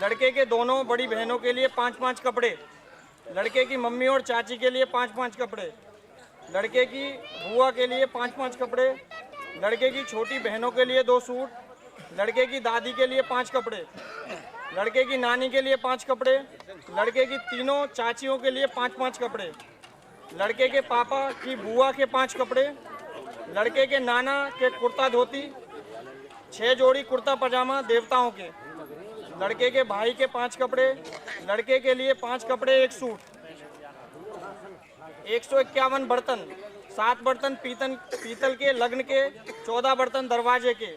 लड़के के दोनों बड़ी बहनों के लिए 5-5 कपड़े, लड़के की मम्मी और चाची के लिए 5-5 कपड़े, लड़के की बुआ के लिए 5-5 कपड़े, लड़के की छोटी बहनों के लिए 2 सूट, लड़के की दादी के लिए 5 कपड़े, लड़के की नानी के लिए 5 कपड़े, लड़के की तीनों चाचियों के लिए 5-5 कपड़े, लड़के के पापा की बुआ के 5 कपड़े, लड़के के नाना के कुर्ता धोती, 6 जोड़ी कुर्ता पजामा देवताओं के, लड़के के भाई के 5 कपड़े, लड़के के लिए 5 कपड़े 1 सूट, 151 बर्तन, 7 बर्तन पीतल के लग्न के, 14 बर्तन दरवाजे के,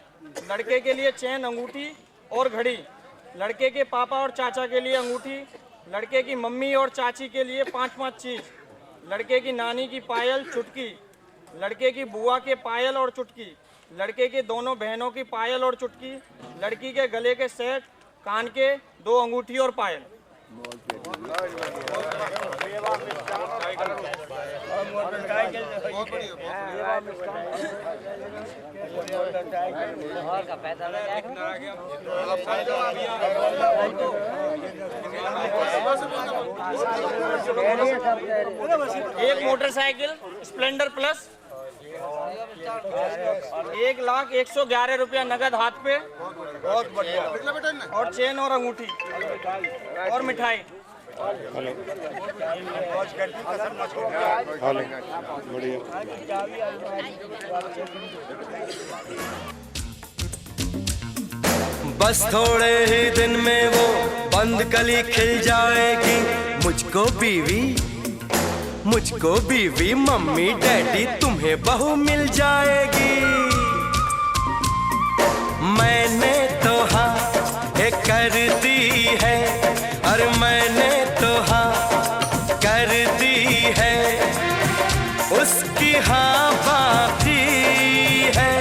लड़के के लिए चैन, अंगूठी और घड़ी, लड़के के पापा और चाचा के लिए अंगूठी, लड़के की मम्मी और चाची के लिए 5-5 चीज, लड़के की नानी की पायल चुटकी, लड़के की बुआ के पायल और चुटकी, लड़के के दोनों बहनों की पायल और चुटकी, लड़की के गले के सेट, कान के 2 अंगूठी और पायल। एक मोटरसाइकिल स्प्लेंडर प्लस, 1,01,11 रुपया नगद हाथ पे, बहुत बढ़िया, और चेन और अंगूठी और मिठाई। बस थोड़े ही दिन में वो बंद कली खिल जाएगी, मुझको बीवी मम्मी डैडी तुम्हें बहू मिल जाएगी। मैंने तो हाँ कर दी है, अरे मैंने तो हाँ कर दी है, उसकी हाँ बाकी है,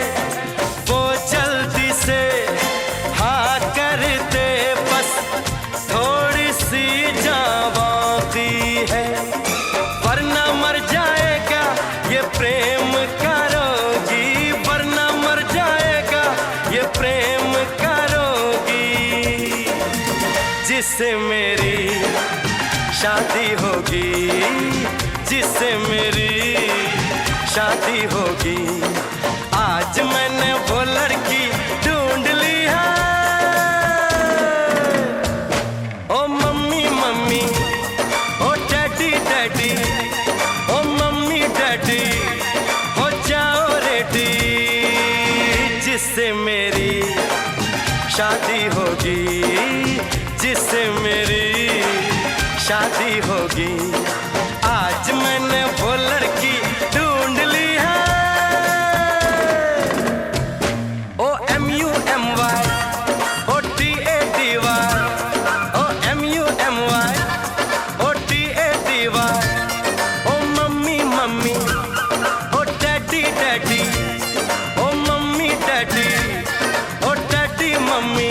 वो जल्दी से हाँ कर दे, बस थोड़ी सी जावाती है, वरना मर जाएगा ये प्रेम करोगी, वरना मर जाएगा ये प्रेम करोगी, जिससे मेरी शादी होगी, जिससे मेरी शादी होगी। आज मैंने वो लड़की ढूंढ ली है, ओ मम्मी मम्मी, ओ डैडी डैडी, ओ मम्मी डैडी, हो जाओ रेडी, जिससे मेरी शादी होगी, जिससे मेरी शादी होगी। आज मैंने वो लड़की ढूंढ ली है, ओ MUMY, ओ TADY, ओ MUMY, ओ TADY, ओ मम्मी मम्मी, ओ डैडी डैडी, ओ मम्मी डैडी, ओ डैडी मम्मी।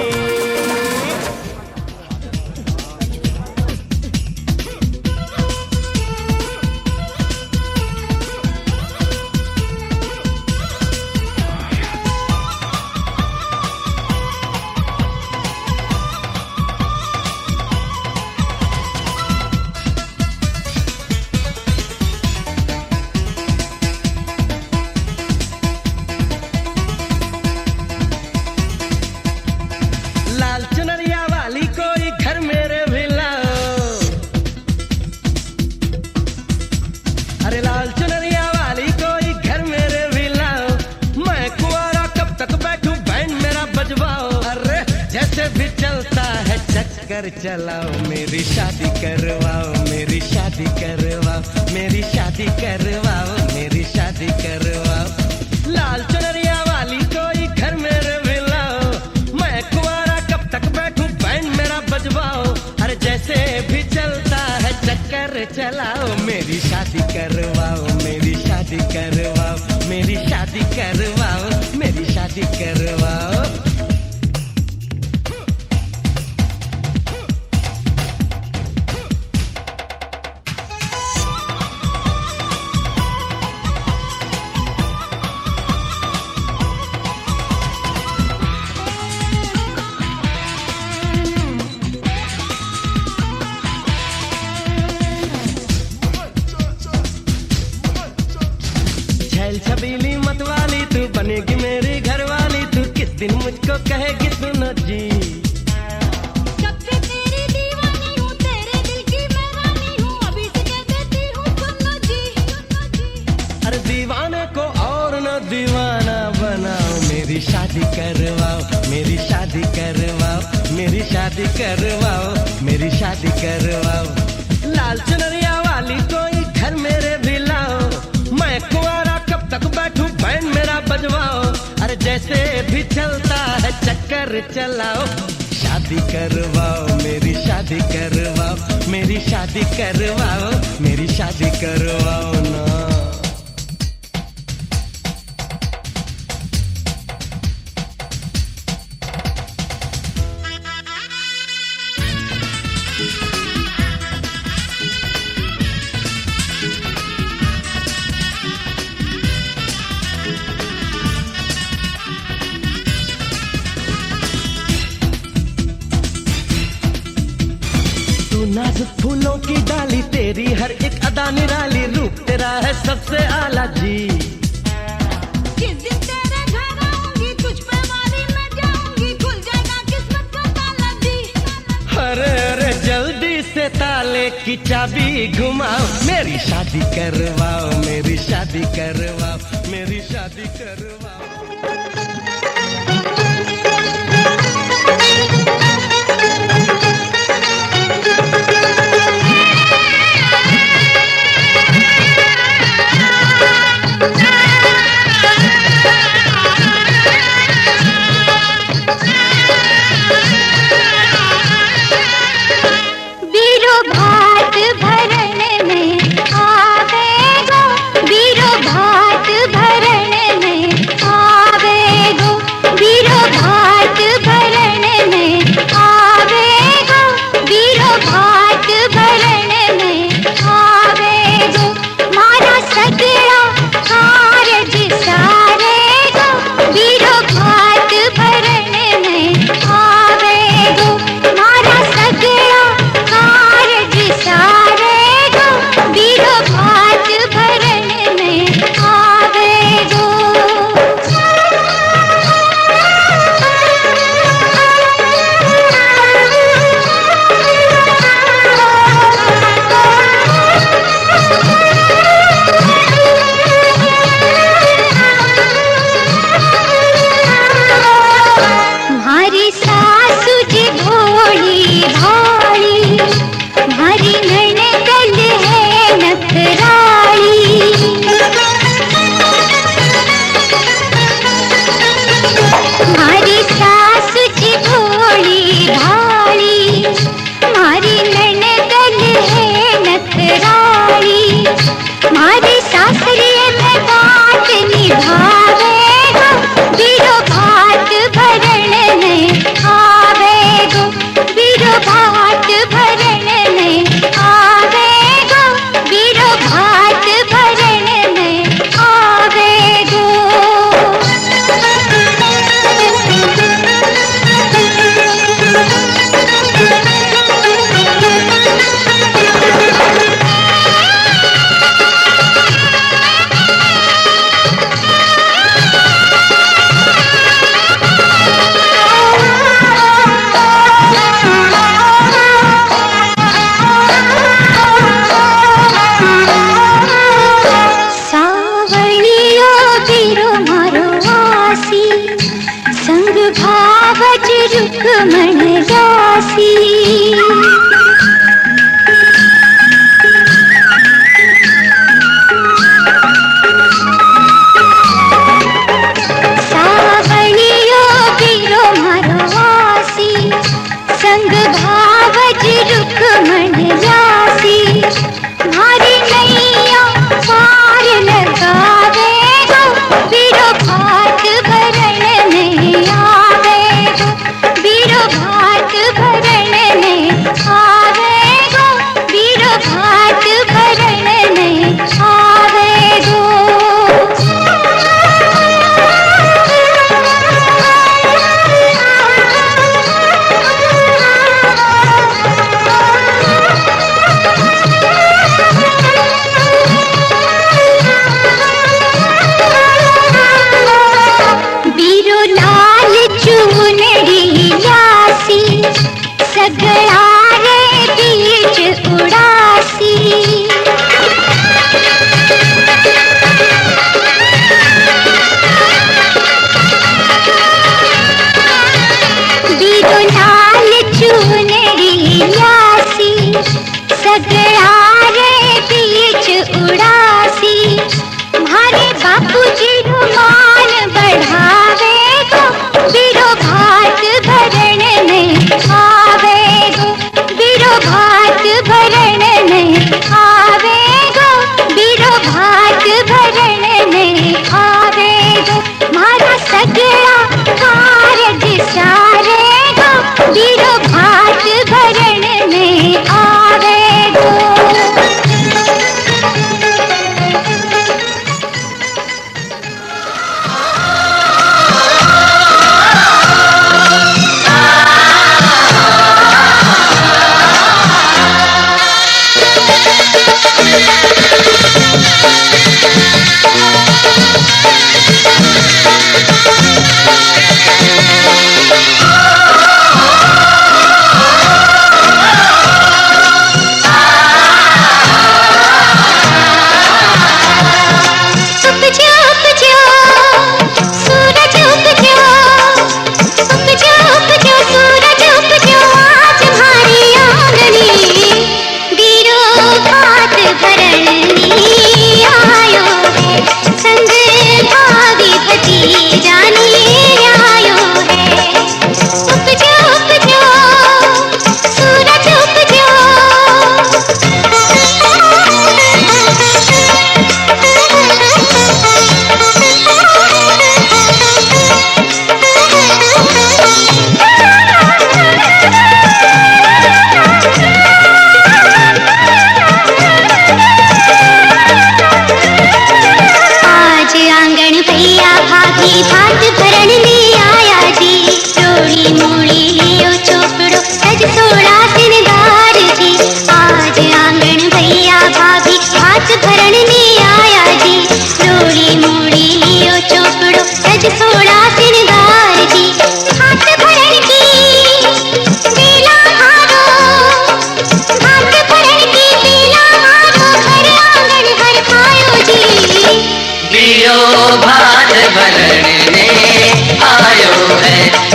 लाल चुनरिया वाली कोई घर मेरे भी लाओ, अरे लाल चुनरिया वाली कोई घर मेरे भी लाओ, मैं कुंवारा कब तक बैठूं बैंड मेरा बजवाओ, अरे जैसे भी चलता है चक्कर चलाओ, मेरी शादी करवाओ, मेरी शादी करवाओ, मेरी शादी करवाओ, मेरी शादी करवाओ। लाल चुनरिया वाली कोई घर मेरे भी लाओ, मैं कुंवारा कब तक बैठूं बैंड मेरा बजवाओ, अरे जैसे भी चलता है चक्कर चलाओ, मेरी शादी करवाओ, मेरी शादी करवाओ, मेरी शादी करवाओ, मेरी शादी करवाओ। छैल छबीली मत वाली तू बनेगी मेरी घरवाली, तू किस दिन मुझको कहेगी सुनो जी, कब से तेरी दीवानी हूँ, तेरे दिल की मैं रानी हूँ, अभी से कह देती हूँ सुनो जी। अरे दीवाने को और न दीवाना बनाओ, मेरी शादी करवाओ, मेरी शादी करवाओ, मेरी शादी करवाओ, मेरी शादी करवाओ। लाल चुनरिया वाली कोई घर मेरे भी लाओ, मैं कुंवारा कब तक बैठूं बैंड मेरा बजवाओ, अरे जैसे भी चलता है चक्कर चलाओ, शादी शादी करवाओ, मेरी शादी करवाओ, मेरी शादी करवाओ, मेरी शादी करवाओ ना। नाजुक फूलों की डाली, तेरी हर एक अदा निराली, रूप तेरा है सबसे आला जी। किस दिन तेरे घर आऊंगी, तुझ पे वाली मैं जाऊंगी, खुल जाएगा किस्मत का ताला जी। अरे अरे जल्दी से ताले की चाबी घुमाओ, मेरी शादी करवाओ, मेरी शादी करवाओ, मेरी शादी करवाओ। बढ़ावे को बिरो भात भरण में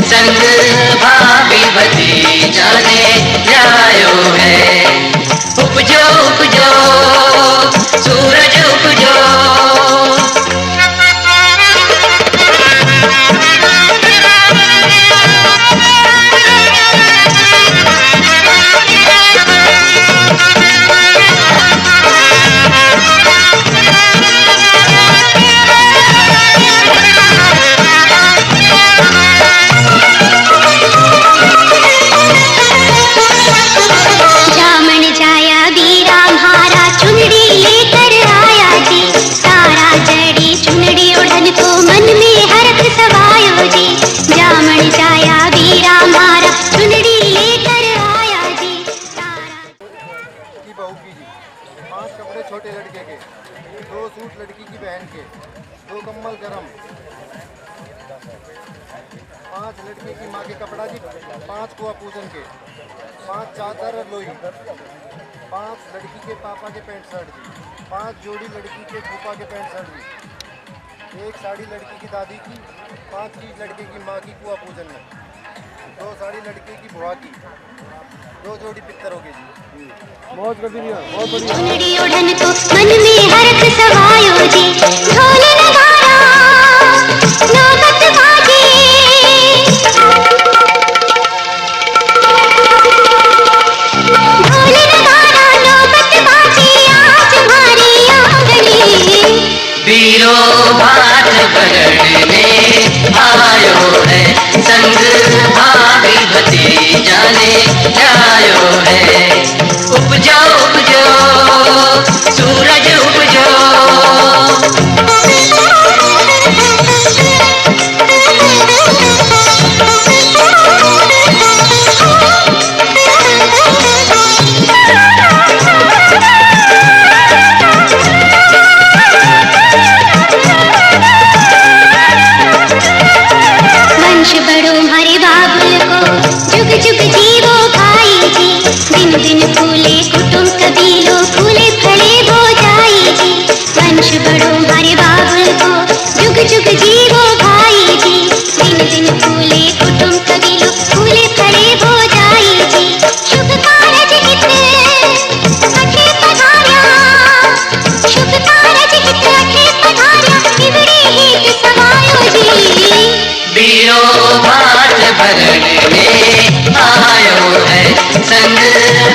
संग भाभी भतीजा ने लायो है। उपजो उपजो सूरज उपजो, छोटे लड़के के, 2 सूट लड़की की बहन के, 2 कम्बल गरम, 5 लड़के की माँ के कपड़ा जी, 5 कुआ पूजन के, 5 चादर लोई, 5 लड़की के पापा के पैंट शर्ट जी, 5 जोड़ी लड़की के फूफा के पैंट शर्ट जी, 1 साड़ी लड़की की दादी की, 5 चीज लड़के की माँ की कुआ पूजन में, 2 साड़ी लड़के की बुआ की, 2 जोड़ी पित्तरों के जी। बहुत बढ़िया, बहुत बढ़िया। चुनरी ओढ़न को मन में हर्ष समायो जी, ढोल नगाड़ा नौबत बाजे, ढोल नगाड़ा नौबत बाजे, आज हमारी आंगनी वीरो भात भरने आयो है, संग भाभी भतीजा ने लायो है। उपजो उपजो सूरज उपजो, वंश बड़ो हमारे बाबुल को, जुग जुग जीवो भाई जी, दिन दिन फूले कुटुंब कबीलों, फूले फले हो जाई जी। वंश बड़ो हमारे बाबुल को, जुग जुग जीवो भाई जी, दिन दिन फूले कुटुंब कबीलों, फूले फले हो जाई जी। शुभ कारज हित अठे पधार्या, शुभ कारज हित अठे पधार्या, बिगड़े हित समायो जी। वीरो भात भरने आयो है, संग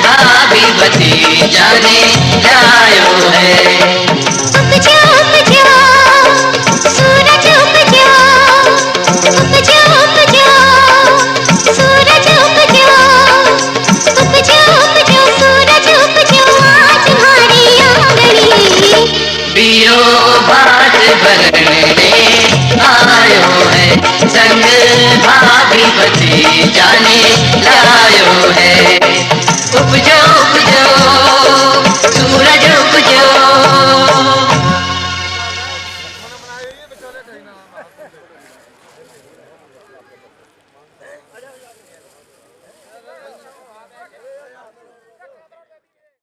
भाभी भतीजा ने लायो है। उपजो उपजो सूरज उपजो, उपजो उपजो सूरज उपजो, उपजो उपजो सूरज उपजो, आज हमारी आंगनी वीरो भात भरने आयो है, संग भाभी भतीजा ने लायो